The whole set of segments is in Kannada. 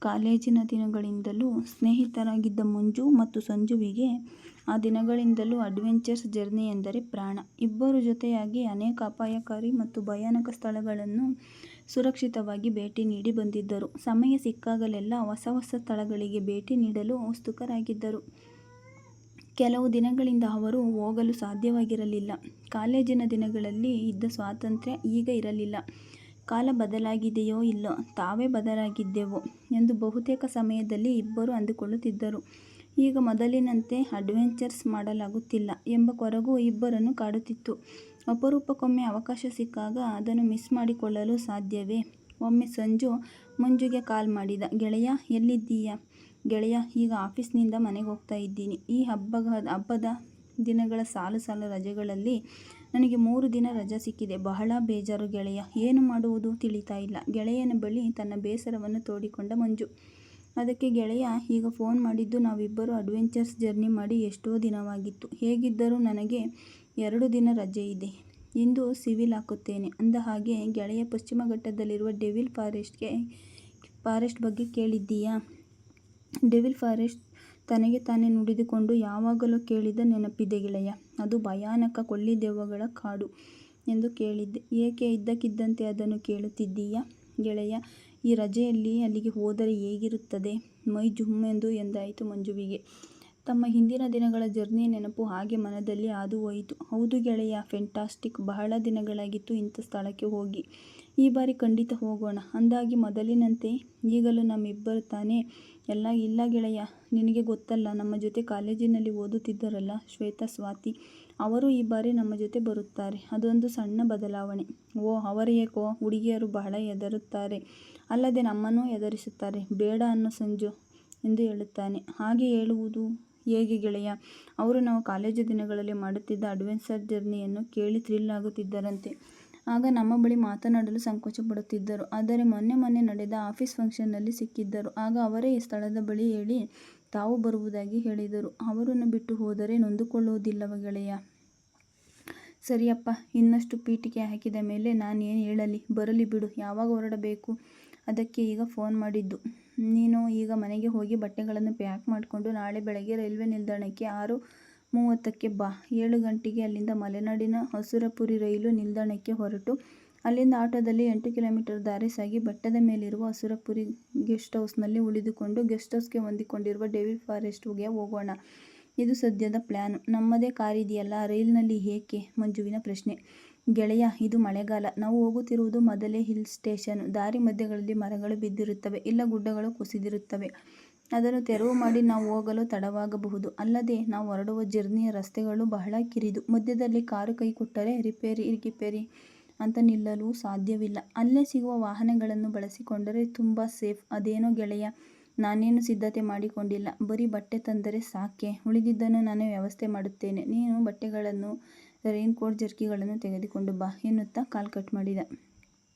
ಕಾಲೇಜಿನ ದಿನಗಳಿಂದಲೂ ಸ್ನೇಹಿತರಾಗಿದ್ದ ಮಂಜು ಮತ್ತು ಸಂಜುವಿಗೆ ಆ ದಿನಗಳಿಂದಲೂ ಅಡ್ವೆಂಚರ್ಸ್ ಜರ್ನಿ ಎಂದರೆ ಪ್ರಾಣ. ಇಬ್ಬರೂ ಜೊತೆಯಾಗಿ ಅನೇಕ ಅಪಾಯಕಾರಿ ಮತ್ತು ಭಯಾನಕ ಸ್ಥಳಗಳನ್ನು ಸುರಕ್ಷಿತವಾಗಿ ಭೇಟಿ ನೀಡಿ ಬಂದಿದ್ದರು. ಸಮಯ ಸಿಕ್ಕಾಗಲೆಲ್ಲ ಹೊಸ ಹೊಸ ಸ್ಥಳಗಳಿಗೆ ಭೇಟಿ ನೀಡಲು ಉತ್ಸುಕರಾಗಿದ್ದರು. ಕೆಲವು ದಿನಗಳಿಂದ ಅವರು ಹೋಗಲು ಸಾಧ್ಯವಾಗಿರಲಿಲ್ಲ. ಕಾಲೇಜಿನ ದಿನಗಳಲ್ಲಿ ಇದ್ದ ಸ್ವಾತಂತ್ರ್ಯ ಈಗ ಇರಲಿಲ್ಲ. ಕಾಲ ಬದಲಾಗಿದೆಯೋ ಇಲ್ಲೋ ತಾವೇ ಬದಲಾಗಿದ್ದೆವೋ ಎಂದು ಬಹುತೇಕ ಸಮಯದಲ್ಲಿ ಇಬ್ಬರೂ ಅಂದುಕೊಳ್ಳುತ್ತಿದ್ದರು. ಈಗ ಮೊದಲಿನಂತೆ ಅಡ್ವೆಂಚರ್ಸ್ ಮಾಡಲಾಗುತ್ತಿಲ್ಲ ಎಂಬ ಕೊರಗು ಇಬ್ಬರನ್ನು ಕಾಡುತ್ತಿತ್ತು. ಅಪರೂಪಕ್ಕೊಮ್ಮೆ ಅವಕಾಶ ಸಿಕ್ಕಾಗ ಅದನ್ನು ಮಿಸ್ ಮಾಡಿಕೊಳ್ಳಲು ಸಾಧ್ಯವೇ? ಒಮ್ಮೆ ಸಂಜು ಮಂಜುಗೆ ಕಾಲ್ ಮಾಡಿದ. ಗೆಳೆಯ, ಎಲ್ಲಿದ್ದೀಯಾ? ಗೆಳೆಯ, ಈಗ ಆಫೀಸ್ನಿಂದ ಮನೆಗೆ ಹೋಗ್ತಾ ಇದ್ದೀನಿ. ಈ ಹಬ್ಬದ ದಿನಗಳ ಸಾಲು ಸಾಲು ರಜೆಗಳಲ್ಲಿ ನನಗೆ 3 ದಿನ ರಜೆ ಸಿಕ್ಕಿದೆ. ಬಹಳ ಬೇಜಾರು ಗೆಳೆಯ. ಏನು ಮಾಡುವುದು ತಿಳಿತಾ ಇಲ್ಲ. ಗೆಳೆಯನ ಬಳಿ ತನ್ನ ಬೇಸರವನ್ನು ತೋಡಿಕೊಂಡ ಮಂಜು. ಅದಕ್ಕೆ ಗೆಳೆಯ ಈಗ ಫೋನ್ ಮಾಡಿದ್ದು ನಾವಿಬ್ಬರೂ ಅಡ್ವೆಂಚರ್ಸ್ ಜರ್ನಿ ಮಾಡಿ ಎಷ್ಟೋ ದಿನವಾಗಿತ್ತು. ಹೇಗಿದ್ದರೂ ನನಗೆ 2 ದಿನ ರಜೆ ಇದೆ. ಇಂದು ಸಿವಿಲ್ ಹಾಕುತ್ತೇನೆ. ಅಂದ ಹಾಗೆ ಗೆಳೆಯ, ಪಶ್ಚಿಮ ಘಟ್ಟದಲ್ಲಿರುವ ಡೆವಿಲ್ ಫಾರೆಸ್ಟ್ ಬಗ್ಗೆ ಕೇಳಿದ್ದೀಯಾ? ಡೆವಿಲ್ ಫಾರೆಸ್ಟ್ ತನಗೆ ತಾನೇ ನುಡಿದುಕೊಂಡು ಯಾವಾಗಲೂ ಕೇಳಿದ ನೆನಪಿದೆ ಗೆಳೆಯ. ಅದು ಭಯಾನಕ ಕೊಲ್ಲಿದೆವ್ವಗಳ ಕಾಡು ಎಂದು ಕೇಳಿದ್ದೆ. ಏಕೆ ಇದ್ದಕ್ಕಿದ್ದಂತೆ ಅದನ್ನು ಕೇಳುತ್ತಿದ್ದೀಯಾ? ಗೆಳೆಯ, ಈ ರಜೆಯಲ್ಲಿ ಅಲ್ಲಿಗೆ ಹೋದರೆ ಹೇಗಿರುತ್ತದೆ? ಮೈ ಜುಮ್ಮೆಂದು ಎಂದಾಯಿತು ಮಂಜುವಿಗೆ. ತಮ್ಮ ಹಿಂದಿನ ದಿನಗಳ ಜರ್ನಿ ನೆನಪು ಹಾಗೆ ಮನದಲ್ಲಿ ಹಾದು ಹೋಯಿತು. ಹೌದು ಗೆಳೆಯ, ಫೆಂಟಾಸ್ಟಿಕ್. ಬಹಳ ದಿನಗಳಾಗಿತ್ತು ಇಂಥ ಸ್ಥಳಕ್ಕೆ ಹೋಗಿ. ಈ ಬಾರಿ ಖಂಡಿತ ಹೋಗೋಣ. ಅಂದಾಗೆ ಮೊದಲಿನಂತೆ ಈಗಲೂ ನಮ್ಮಿಬ್ಬರು ತಾನೇ ಎಲ್ಲ? ಇಲ್ಲ ಗೆಳೆಯ, ನಿನಗೆ ಗೊತ್ತಲ್ಲ, ನಮ್ಮ ಜೊತೆ ಕಾಲೇಜಿನಲ್ಲಿ ಓದುತ್ತಿದ್ದರಲ್ಲ ಶ್ವೇತಾ, ಸ್ವಾತಿ, ಅವರು ಈ ಬಾರಿ ನಮ್ಮ ಜೊತೆ ಬರುತ್ತಾರೆ. ಅದೊಂದು ಸಣ್ಣ ಬದಲಾವಣೆ. ಓ, ಅವರೇಕೋ? ಹುಡುಗಿಯರು ಬಹಳ ಹೆದರುತ್ತಾರೆ, ಅಲ್ಲದೆ ನಮ್ಮನ್ನೂ ಹೆದರಿಸುತ್ತಾರೆ. ಬೇಡ ಅನ್ನೋ ಸಂಜು ಎಂದು ಹೇಳುತ್ತಾನೆ. ಹಾಗೆ ಹೇಳುವುದು ಹೇಗೆ ಗೆಳೆಯ? ಅವರು ನಾವು ಕಾಲೇಜು ದಿನಗಳಲ್ಲಿ ಮಾಡುತ್ತಿದ್ದ ಅಡ್ವೆಂಚರ್ ಜರ್ನಿಯನ್ನು ಕೇಳಿ ಥ್ರಿಲ್ ಆಗುತ್ತಿದ್ದರಂತೆ. ಆಗ ನಮ್ಮ ಬಳಿ ಮಾತನಾಡಲು ಸಂಕೋಚ ಪಡುತ್ತಿದ್ದರು. ಆದರೆ ಮೊನ್ನೆ ನಡೆದ ಆಫೀಸ್ ಫಂಕ್ಷನ್ನಲ್ಲಿ ಸಿಕ್ಕಿದ್ದರು. ಆಗ ಅವರೇ ಈ ಸ್ಥಳದ ಬಳಿ ಹೇಳಿ ತಾವು ಬರುವುದಾಗಿ ಹೇಳಿದರು. ಅವರನ್ನು ಬಿಟ್ಟು ಹೋದರೆ ನೊಂದುಕೊಳ್ಳುವುದಿಲ್ಲವ ಗೆಳೆಯ? ಸರಿಯಪ್ಪ, ಇನ್ನಷ್ಟು ಪೀಠಿಕೆ ಹಾಕಿದ ಮೇಲೆ ನಾನೇನು ಹೇಳಲಿ? ಬರಲಿ ಬಿಡು. ಯಾವಾಗ ಹೊರಡಬೇಕು? ಅದಕ್ಕೆ ಈಗ ಫೋನ್ ಮಾಡಿದ್ದು. ನೀನು ಈಗ ಮನೆಗೆ ಹೋಗಿ ಬಟ್ಟೆಗಳನ್ನು ಪ್ಯಾಕ್ ಮಾಡಿಕೊಂಡು ನಾಳೆ ಬೆಳಗ್ಗೆ ರೈಲ್ವೆ ನಿಲ್ದಾಣಕ್ಕೆ 6:30ಕ್ಕೆ ಬಾ. 7 ಗಂಟೆಗೆ ಅಲ್ಲಿಂದ ಮಲೆನಾಡಿನ ಅಸುರಪುರಿ ರೈಲು ನಿಲ್ದಾಣಕ್ಕೆ ಹೊರಟು ಅಲ್ಲಿಂದ ಆಟೋದಲ್ಲಿ 8 ಕಿಲೋಮೀಟರ್ ದಾರಿ ಸಾಗಿ ಬೆಟ್ಟದ ಮೇಲಿರುವ ಅಸುರಪುರಿ ಗೆಸ್ಟ್ ಹೌಸ್ನಲ್ಲಿ ಉಳಿದುಕೊಂಡು ಗೆಸ್ಟ್ ಹೌಸ್ಗೆ ಹೊಂದಿಕೊಂಡಿರುವ ಡೆವಿಲ್ ಫಾರೆಸ್ಟ್ಗೆ ಹೋಗೋಣ. ಇದು ಸದ್ಯದ ಪ್ಲ್ಯಾನು. ನಮ್ಮದೇ ಕಾರಿದೆಯಲ್ಲ, ರೈಲಿನಲ್ಲಿ ಏಕೆ? ಮಂಜುವಿನ ಪ್ರಶ್ನೆ. ಗೆಳೆಯ, ಇದು ಮಳೆಗಾಲ. ನಾವು ಹೋಗುತ್ತಿರುವುದು ಮೊದಲೇ ಹಿಲ್ ಸ್ಟೇಷನು. ದಾರಿ ಮಧ್ಯಗಳಲ್ಲಿ ಮರಗಳು ಬಿದ್ದಿರುತ್ತವೆ, ಇಲ್ಲ ಗುಡ್ಡಗಳು ಕುಸಿದಿರುತ್ತವೆ. ಅದನ್ನು ತೆರವು ಮಾಡಿ ನಾವು ಹೋಗಲು ತಡವಾಗಬಹುದು. ಅಲ್ಲದೆ ನಾವು ಹೊರಡುವ ಜರ್ನಿಯ ರಸ್ತೆಗಳು ಬಹಳ ಕಿರಿದು. ಮಧ್ಯದಲ್ಲಿ ಕಾರು ಕೈ ಕೊಟ್ಟರೆ ರಿಪೇರಿ ಅಂತ ನಿಲ್ಲಲು ಸಾಧ್ಯವಿಲ್ಲ. ಅಲ್ಲೇ ಸಿಗುವ ವಾಹನಗಳನ್ನು ಬಳಸಿಕೊಂಡರೆ ತುಂಬ ಸೇಫ್. ಅದೇನೋ ಗೆಳೆಯ, ನಾನೇನು ಸಿದ್ಧತೆ ಮಾಡಿಕೊಂಡಿಲ್ಲ. ಬರೀ ಬಟ್ಟೆ ತಂದರೆ ಸಾಕೆ? ಉಳಿದಿದ್ದನ್ನು ನಾನೇ ವ್ಯವಸ್ಥೆ ಮಾಡುತ್ತೇನೆ. ನೀನು ಬಟ್ಟೆಗಳನ್ನು, ರೈನ್ಕೋಟ್, ಜರ್ಕಿಗಳನ್ನು ತೆಗೆದುಕೊಂಡು ಬಾ ಎನ್ನುತ್ತಾ ಕಾಲ್ ಕಟ್ ಮಾಡಿದ.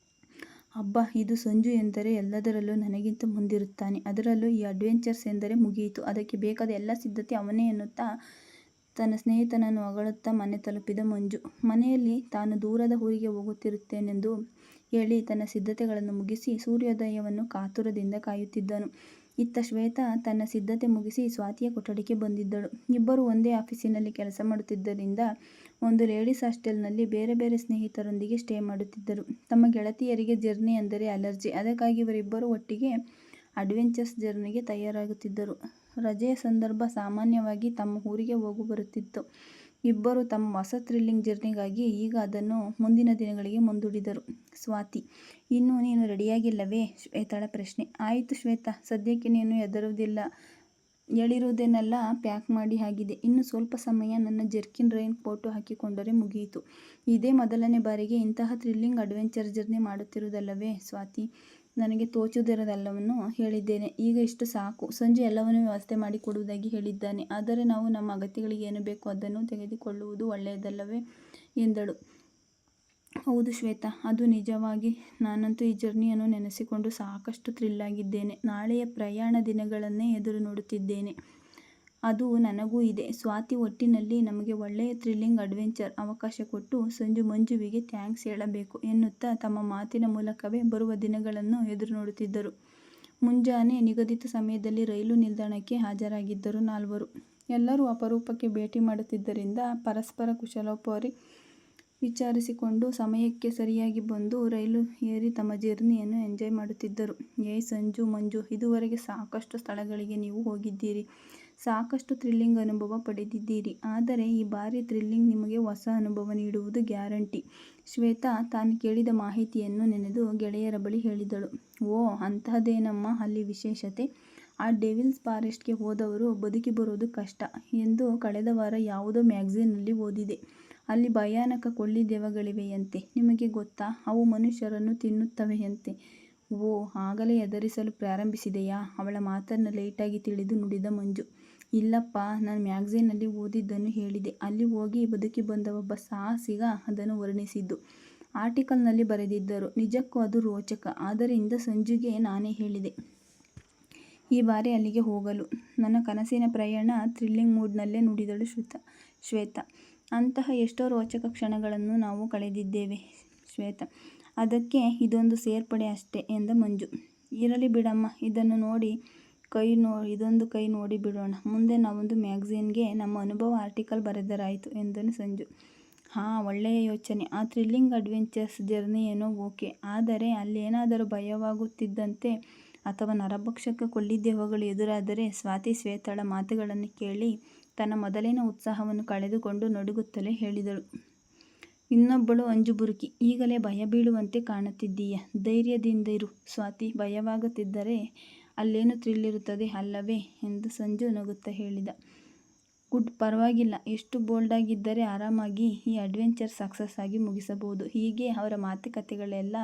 ಅಬ್ಬಾ, ಇದು ಸಂಜು ಎಂದರೆ ಎಲ್ಲದರಲ್ಲೂ ನನಗಿಂತ ಮುಂದಿರುತ್ತಾನೆ. ಅದರಲ್ಲೂ ಈ ಅಡ್ವೆಂಚರ್ಸ್ ಎಂದರೆ ಮುಗಿಯಿತು. ಅದಕ್ಕೆ ಬೇಕಾದ ಎಲ್ಲ ಸಿದ್ಧತೆ ಅವನೇ ಎನ್ನುತ್ತಾ ತನ್ನ ಸ್ನೇಹಿತನನ್ನು ಹೊಗಳುತ್ತಾ ಮನೆ ತಲುಪಿದ ಮಂಜು. ಮನೆಯಲ್ಲಿ ತಾನು ದೂರದ ಊರಿಗೆ ಹೋಗುತ್ತಿರುತ್ತೇನೆಂದು ಹೇಳಿ ತನ್ನ ಸಿದ್ಧತೆಗಳನ್ನು ಮುಗಿಸಿ ಸೂರ್ಯೋದಯವನ್ನು ಕಾತುರದಿಂದ ಕಾಯುತ್ತಿದ್ದನು. ಇತ್ತ ಶ್ವೇತಾ ತನ್ನ ಸಿದ್ಧತೆ ಮುಗಿಸಿ ಸ್ವಾತಿಯ ಕೊಠಡಿಗೆ ಬಂದಿದ್ದಳು. ಇಬ್ಬರು ಒಂದೇ ಆಫೀಸಿನಲ್ಲಿ ಕೆಲಸ ಮಾಡುತ್ತಿದ್ದರಿಂದ ಒಂದು ಲೇಡೀಸ್ ಹಾಸ್ಟೆಲ್ನಲ್ಲಿ ಬೇರೆ ಬೇರೆ ಸ್ನೇಹಿತರೊಂದಿಗೆ ಸ್ಟೇ ಮಾಡುತ್ತಿದ್ದರು. ತಮ್ಮ ಗೆಳತಿಯರಿಗೆ ಜರ್ನಿ ಅಂದರೆ ಅಲರ್ಜಿ. ಅದಕ್ಕಾಗಿ ಇವರಿಬ್ಬರು ಒಟ್ಟಿಗೆ ಅಡ್ವೆಂಚರ್ಸ್ ಜರ್ನಿಗೆ ತಯಾರಾಗುತ್ತಿದ್ದರು. ರಜೆಯ ಸಂದರ್ಭ ಸಾಮಾನ್ಯವಾಗಿ ತಮ್ಮ ಊರಿಗೆ ಹೋಗು ಬರುತ್ತಿತ್ತು. ಇಬ್ಬರು ತಮ್ಮ ಹೊಸ ಥ್ರಿಲ್ಲಿಂಗ್ ಜರ್ನಿಗಾಗಿ ಈಗ ಅದನ್ನು ಮುಂದಿನ ದಿನಗಳಿಗೆ ಮುಂದೂಡಿದರು. ಸ್ವಾತಿ, ಇನ್ನು ನೀನು ರೆಡಿಯಾಗಿಲ್ಲವೇ? ಶ್ವೇತಾಳ ಪ್ರಶ್ನೆ. ಆಯಿತು ಶ್ವೇತಾ, ಸದ್ಯಕ್ಕೆ ನೀನು ಹೆದರುವುದಿಲ್ಲ. ಹೇಳಿರುವುದನ್ನೆಲ್ಲ ಪ್ಯಾಕ್ ಮಾಡಿ ಆಗಿದೆ. ಇನ್ನು ಸ್ವಲ್ಪ ಸಮಯ ನನ್ನ ಜರ್ಕಿನ್, ರೈನ್ ಕೋಟು ಹಾಕಿಕೊಂಡರೆ ಮುಗಿಯಿತು. ಇದೇ ಮೊದಲನೇ ಬಾರಿಗೆ ಇಂತಹ ಥ್ರಿಲ್ಲಿಂಗ್ ಅಡ್ವೆಂಚರ್ ಜರ್ನಿ ಮಾಡುತ್ತಿರುವುದಲ್ಲವೇ ಸ್ವಾತಿ? ನನಗೆ ತೋಚುವುದೆಲ್ಲವನ್ನೂ ಹೇಳಿದ್ದೇನೆ. ಈಗ ಇಷ್ಟು ಸಾಕು. ಸಂಜೆ ಎಲ್ಲವನ್ನೂ ವ್ಯವಸ್ಥೆ ಮಾಡಿಕೊಡುವುದಾಗಿ ಹೇಳಿದ್ದಾನೆ. ಆದರೆ ನಾವು ನಮ್ಮ ಅಗತ್ಯಗಳಿಗೆ ಏನು ಬೇಕೋ ಅದನ್ನು ತೆಗೆದುಕೊಳ್ಳುವುದು ಒಳ್ಳೆಯದಲ್ಲವೇ ಎಂದಳು. ಹೌದು ಶ್ವೇತಾ, ಅದು ನಿಜವಾಗಿ. ನಾನಂತೂ ಈ ಜರ್ನಿಯನ್ನು ನೆನೆಸಿಕೊಂಡು ಸಾಕಷ್ಟು ಥ್ರಿಲ್ಲಾಗಿದ್ದೇನೆ. ನಾಳೆಯ ಪ್ರಯಾಣ ದಿನಗಳನ್ನೇ ಎದುರು ನೋಡುತ್ತಿದ್ದೇನೆ. ಅದು ನನಗೂ ಇದೆ. ಸ್ವಾತಿ, ಒಟ್ಟಿನಲ್ಲಿ ನಮಗೆ ಒಳ್ಳೆಯ ಥ್ರಿಲ್ಲಿಂಗ್ ಅಡ್ವೆಂಚರ್ ಅವಕಾಶ ಕೊಟ್ಟು ಸಂಜು ಮಂಜುವಿಗೆ ಥ್ಯಾಂಕ್ಸ್ ಹೇಳಬೇಕು ಎನ್ನುತ್ತಾ ತಮ್ಮ ಮಾತಿನ ಮೂಲಕವೇ ಬರುವ ದಿನಗಳನ್ನು ಎದುರು ನೋಡುತ್ತಿದ್ದರು. ಮುಂಜಾನೆ ನಿಗದಿತ ಸಮಯದಲ್ಲಿ ರೈಲು ನಿಲ್ದಾಣಕ್ಕೆ ಹಾಜರಾಗಿದ್ದರು ನಾಲ್ವರು. ಎಲ್ಲರೂ ಅಪರೂಪಕ್ಕೆ ಭೇಟಿ ಮಾಡುತ್ತಿದ್ದರಿಂದ ಪರಸ್ಪರ ಕುಶಲೋಪರಿ ವಿಚಾರಿಸಿಕೊಂಡು ಸಮಯಕ್ಕೆ ಸರಿಯಾಗಿ ಬಂದು ರೈಲು ಏರಿ ತಮ್ಮ ಜರ್ನಿಯನ್ನು ಎಂಜಾಯ್ ಮಾಡುತ್ತಿದ್ದರು. ಏಯ್ ಸಂಜು, ಮಂಜು, ಇದುವರೆಗೆ ಸಾಕಷ್ಟು ಸ್ಥಳಗಳಿಗೆ ನೀವು ಹೋಗಿದ್ದೀರಿ, ಸಾಕಷ್ಟು ಥ್ರಿಲ್ಲಿಂಗ್ ಅನುಭವ ಪಡೆದಿದ್ದೀರಿ. ಆದರೆ ಈ ಬಾರಿ ಥ್ರಿಲ್ಲಿಂಗ್ ನಿಮಗೆ ಹೊಸ ಅನುಭವ ನೀಡುವುದು ಗ್ಯಾರಂಟಿ. ಶ್ವೇತಾ ತಾನು ಕೇಳಿದ ಮಾಹಿತಿಯನ್ನು ನೆನೆದು ಗೆಳೆಯರ ಬಳಿ ಹೇಳಿದಳು. ಓ, ಅಂತಹದ್ದೇನಮ್ಮ ಅಲ್ಲಿ ವಿಶೇಷತೆ? ಆ ಡೆವಿಲ್ಸ್ ಫಾರೆಸ್ಟ್ಗೆ ಹೋದವರು ಬದುಕಿ ಬರೋದು ಕಷ್ಟ ಎಂದು ಕಳೆದ ವಾರ ಯಾವುದೋ ಮ್ಯಾಗಝೀನಲ್ಲಿ ಓದಿದೆ. ಅಲ್ಲಿ ಭಯಾನಕ ಕೊಳ್ಳಿದೆವ್ವಗಳಿವೆಯಂತೆ. ನಿಮಗೆ ಗೊತ್ತಾ? ಅವು ಮನುಷ್ಯರನ್ನು ತಿನ್ನುತ್ತವೆಯಂತೆ. ಓ, ಆಗಲೇ ಹೆದರಿಸಲು ಪ್ರಾರಂಭಿಸಿದೆಯಾ? ಅವಳ ಮಾತನ್ನು ಲೈಟಾಗಿ ತಿಳಿದು ನುಡಿದ ಮಂಜು. ಇಲ್ಲಪ್ಪ, ನಾನು ಮ್ಯಾಗಝೀನಲ್ಲಿ ಓದಿದ್ದನ್ನು ಹೇಳಿದೆ. ಅಲ್ಲಿ ಹೋಗಿ ಬದುಕಿ ಬಂದ ಒಬ್ಬ ಸಾಹಸಿಗ ಅದನ್ನು ವರ್ಣಿಸಿದ್ದು ಆರ್ಟಿಕಲ್ನಲ್ಲಿ ಬರೆದಿದ್ದರು. ನಿಜಕ್ಕೂ ಅದು ರೋಚಕ. ಆದ್ದರಿಂದ ಸಂಜುಗೆ ನಾನೇ ಹೇಳಿದೆ ಈ ಬಾರಿ ಅಲ್ಲಿಗೆ ಹೋಗಲು. ನನ್ನ ಕನಸಿನ ಪ್ರಯಾಣ ಥ್ರಿಲ್ಲಿಂಗ್ ಮೂಡ್ನಲ್ಲೇ ನುಡಿದಳು ಶ್ವೇತಾ. ಅಂತಹ ಎಷ್ಟೋ ರೋಚಕ ಕ್ಷಣಗಳನ್ನು ನಾವು ಕಳೆದಿದ್ದೇವೆ ಶ್ವೇತಾ. ಅದಕ್ಕೆ ಇದೊಂದು ಸೇರ್ಪಡೆ ಅಷ್ಟೇ ಎಂದ ಮಂಜು. ಇರಲಿ ಬಿಡಮ್ಮ, ಇದೊಂದು ಕೈ ನೋಡಿ ಬಿಡೋಣ. ಮುಂದೆ ನಾವೊಂದು ಮ್ಯಾಗಝೀನ್ಗೆ ನಮ್ಮ ಅನುಭವ ಆರ್ಟಿಕಲ್ ಬರೆದರಾಯಿತು ಎಂದನು ಸಂಜು. ಹಾಂ, ಒಳ್ಳೆಯ ಯೋಚನೆ. ಆ ಥ್ರಿಲ್ಲಿಂಗ್ ಅಡ್ವೆಂಚರ್ಸ್ ಜರ್ನಿ ಏನೋ ಓಕೆ. ಆದರೆ ಅಲ್ಲೇನಾದರೂ ಭಯವಾಗುತ್ತಿದ್ದಂತೆ ಅಥವಾ ನರಭಕ್ಷಕ ಕೊಳ್ಳಿದೆವ್ವಗಳು ಎದುರಾದರೆ? ಸ್ವಾತಿ ಶ್ವೇತಾಳ ಮಾತುಗಳನ್ನು ಕೇಳಿ ತನ್ನ ಮೊದಲಿನ ಉತ್ಸಾಹವನ್ನು ಕಳೆದುಕೊಂಡು ನಡುಗುತ್ತಲೇ ಹೇಳಿದಳು. ಇನ್ನೊಬ್ಬಳು ಅಂಜುಬುರುಕಿ. ಈಗಲೇ ಭಯ ಬೀಳುವಂತೆ ಕಾಣುತ್ತಿದ್ದೀಯ. ಧೈರ್ಯದಿಂದಿರು ಸ್ವಾತಿ. ಭಯವಾಗುತ್ತಿದ್ದರೆ ಅಲ್ಲೇನು ಥ್ರಿಲ್ ಇರುತ್ತದೆ ಅಲ್ಲವೇ ಎಂದು ಸಂಜು ನಗುತ್ತಾ ಹೇಳಿದ. ಗುಡ್, ಪರವಾಗಿಲ್ಲ. ಎಷ್ಟು ಬೋಲ್ಡಾಗಿದ್ದರೆ ಆರಾಮಾಗಿ ಈ ಅಡ್ವೆಂಚರ್ ಸಕ್ಸಸ್ ಆಗಿ ಮುಗಿಸಬಹುದು. ಹೀಗೆ ಅವರ ಮಾತುಕತೆಗಳೆಲ್ಲ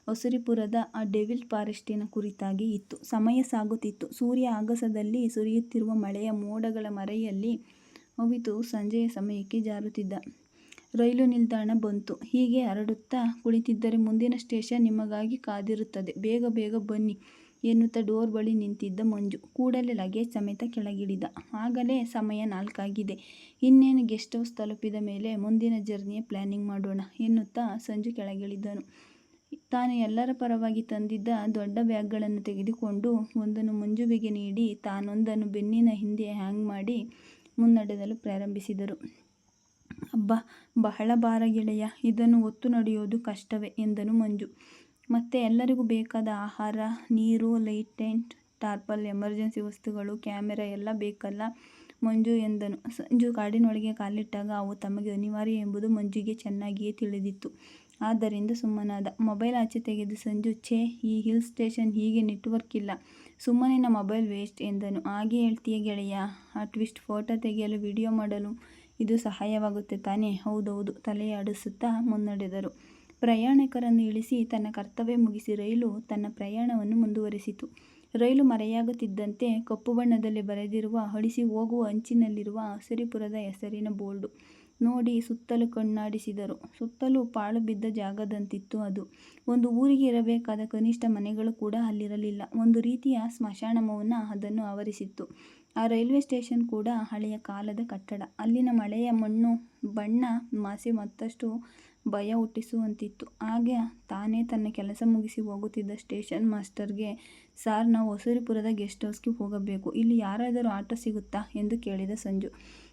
ಹೊಸರಿಪುರದ ಆ ಡೆವಿಲ್ ಫಾರೆಸ್ಟಿನ ಕುರಿತಾಗಿ ಇತ್ತು. ಸಮಯ ಸಾಗುತ್ತಿತ್ತು. ಸೂರ್ಯ ಆಗಸದಲ್ಲಿ ಸುರಿಯುತ್ತಿರುವ ಮಳೆಯ ಮೋಡಗಳ ಮರೆಯಲ್ಲಿ ಅವಿತು ಸಂಜೆಯ ಸಮಯಕ್ಕೆ ಜಾರುತ್ತಿದ್ದ. ರೈಲು ನಿಲ್ದಾಣ ಬಂತು. ಹೀಗೆ ಹರಡುತ್ತಾ ಕುಳಿತಿದ್ದರೆ ಮುಂದಿನ ಸ್ಟೇಷನ್ ನಿಮಗಾಗಿ ಕಾದಿರುತ್ತದೆ, ಬೇಗ ಬೇಗ ಬನ್ನಿ ಎನ್ನುತ್ತಾ ಡೋರ್ ಬಳಿ ನಿಂತಿದ್ದ ಮಂಜು ಕೂಡಲೇ ಲಗೇಜ್ ಸಮೇತ ಕೆಳಗಿಳಿದ. ಆಗಲೇ ಸಮಯ 4 ಆಗಿದೆ. ಇನ್ನೇನು ಗೆಸ್ಟ್ ಹೌಸ್ ತಲುಪಿದ ಮೇಲೆ ಮುಂದಿನ ಜರ್ನಿಯ ಪ್ಲಾನಿಂಗ್ ಮಾಡೋಣ ಎನ್ನುತ್ತಾ ಸಂಜು ಕೆಳಗಿಳಿದನು. ತಾನು ಎಲ್ಲರ ಪರವಾಗಿ ತಂದಿದ್ದ ದೊಡ್ಡ ಬ್ಯಾಗ್ಗಳನ್ನು ತೆಗೆದುಕೊಂಡು ಒಂದನ್ನು ಮಂಜುವಿಗೆ ನೀಡಿ ತಾನೊಂದನ್ನು ಬೆನ್ನಿನ ಹಿಂದೆ ಹ್ಯಾಂಗ್ ಮಾಡಿ ಮುನ್ನಡೆಯಲು ಪ್ರಾರಂಭಿಸಿದರು. ಅಬ್ಬಾ, ಬಹಳ ಭಾರ ಗೆಳೆಯ. ಇದನ್ನು ಹೊತ್ತು ನಡೆಯೋದು ಕಷ್ಟವೇ ಎಂದನು ಮಂಜು. ಮತ್ತೆ ಎಲ್ಲರಿಗೂ ಬೇಕಾದ ಆಹಾರ, ನೀರು, ಲೈಟ್ ಟೆಂಟ್, ಟಾರ್ಪಲ್, ಎಮರ್ಜೆನ್ಸಿ ವಸ್ತುಗಳು, ಕ್ಯಾಮೆರಾ ಎಲ್ಲ ಬೇಕಲ್ಲ ಮಂಜು ಎಂದನು. ಸಂಜು ಕಾಡಿನೊಳಗೆ ಕಾಲಿಟ್ಟಾಗ ಅವು ತಮಗೆ ಅನಿವಾರ್ಯ ಎಂಬುದು ಮಂಜುಗೆ ಚೆನ್ನಾಗಿಯೇ ತಿಳಿದಿತ್ತು. ಆದ್ದರಿಂದ ಸುಮ್ಮನಾದ. ಮೊಬೈಲ್ ಆಚೆ ತೆಗೆದು ಸಂಜು, ಛೇ, ಈ ಹಿಲ್ ಸ್ಟೇಷನ್ ಹೀಗೆ ನೆಟ್ವರ್ಕ್ ಇಲ್ಲ, ಸುಮ್ಮನೆ ನಮ್ಮ ಮೊಬೈಲ್ ವೇಸ್ಟ್ ಎಂದನು. ಹಾಗೆ ಹೇಳ್ತೀಯ ಗೆಳೆಯ. ಆ ಟ್ವಿಸ್ಟ್ ಫೋಟೋ ತೆಗೆಯಲು, ವಿಡಿಯೋ ಮಾಡಲು ಇದು ಸಹಾಯವಾಗುತ್ತೆ ತಾನೇ? ಹೌದೌದು ತಲೆಯಾಡಿಸುತ್ತಾ ಮುನ್ನಡೆದರು. ಪ್ರಯಾಣಿಕರನ್ನು ಇಳಿಸಿ ತನ್ನ ಕರ್ತವ್ಯ ಮುಗಿಸಿ ರೈಲು ತನ್ನ ಪ್ರಯಾಣವನ್ನು ಮುಂದುವರಿಸಿತು. ರೈಲು ಮರೆಯಾಗುತ್ತಿದ್ದಂತೆ ಕಪ್ಪು ಬಣ್ಣದಲ್ಲಿ ಬರೆದಿರುವ ಅಳಿಸಿ ಹೋಗುವ ಅಂಚಿನಲ್ಲಿರುವ ಹೊಸರಿಪುರದ ಹೆಸರಿನ ಬೋರ್ಡು ನೋಡಿ ಸುತ್ತಲೂ ಕಣ್ಣಾಡಿಸಿದರು. ಸುತ್ತಲೂ ಪಾಳು ಬಿದ್ದ ಜಾಗದಂತಿತ್ತು ಅದು. ಒಂದು ಊರಿಗೆ ಇರಬೇಕಾದ ಕನಿಷ್ಠ ಮನೆಗಳು ಕೂಡ ಅಲ್ಲಿರಲಿಲ್ಲ. ಒಂದು ರೀತಿಯ ಸ್ಮಶಾನ ಮೌನ ಅದನ್ನು ಆವರಿಸಿತ್ತು. ಆ ರೈಲ್ವೆ ಸ್ಟೇಷನ್ ಕೂಡ ಹಳೆಯ ಕಾಲದ ಕಟ್ಟಡ. ಅಲ್ಲಿನ ಮಳೆಯ ಮಣ್ಣು ಬಣ್ಣ ಮಾಸಿ ಮತ್ತಷ್ಟು ಭಯ ಹುಟ್ಟಿಸುವಂತಿತ್ತು. ಆಗ ತಾನೇ ತನ್ನ ಕೆಲಸ ಮುಗಿಸಿ ಹೋಗುತ್ತಿದ್ದ ಸ್ಟೇಷನ್ ಮಾಸ್ಟರ್ಗೆ, ಸಾರ್, ನಾವು ಹೊಸರಿಪುರದ ಗೆಸ್ಟ್ ಹೌಸ್ಗೆ ಹೋಗಬೇಕು. ಇಲ್ಲಿ ಯಾರಾದರೂ ಆಟೋ ಸಿಗುತ್ತಾ ಎಂದು ಕೇಳಿದ ಸಂಜು.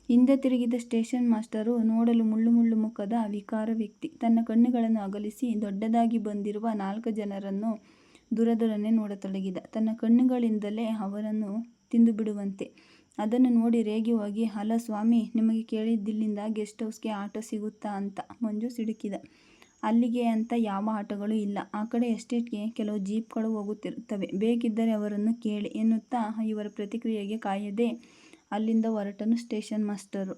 ಹಿಂದೆ ತಿರುಗಿದ ಸ್ಟೇಷನ್ ಮಾಸ್ಟರು ನೋಡಲು ಮುಳ್ಳು ಮುಳ್ಳು ಮುಖದ ವಿಕಾರ ವ್ಯಕ್ತಿ. ತನ್ನ ಕಣ್ಣುಗಳನ್ನು ಅಗಲಿಸಿ ದೊಡ್ಡದಾಗಿ ಬಂದಿರುವ 4 ಜನರನ್ನು ದೂರದೂರನೇ ನೋಡತೊಡಗಿದ. ತನ್ನ ಕಣ್ಣುಗಳಿಂದಲೇ ಅವರನ್ನು ತಿಂದುಬಿಡುವಂತೆ. ಅದನ್ನು ನೋಡಿ ರೇಗಿ ಹೋಗಿ, ಹಲೋ ಸ್ವಾಮಿ, ನಿಮಗೆ ಕೇಳಿದ್ದಿಲ್ಲಿಂದ ಗೆಸ್ಟ್ ಹೌಸ್ಗೆ ಆಟೋ ಸಿಗುತ್ತಾ ಅಂತ ಮಂಜು ಸಿಡುಕಿದ. ಅಲ್ಲಿಗೆ ಅಂತ ಯಾವ ಆಟೋಗಳು ಇಲ್ಲ. ಆ ಕಡೆ ಎಸ್ಟೇಟ್ಗೆ ಕೆಲವು ಜೀಪ್ಗಳು ಹೋಗುತ್ತಿರುತ್ತವೆ, ಬೇಕಿದ್ದರೆ ಅವರನ್ನು ಕೇಳಿ ಎನ್ನುತ್ತಾ ಇವರ ಪ್ರತಿಕ್ರಿಯೆಗೆ ಕಾಯದೆ ಅಲ್ಲಿಂದ ಹೊರಟನು ಸ್ಟೇಷನ್ ಮಾಸ್ಟರು.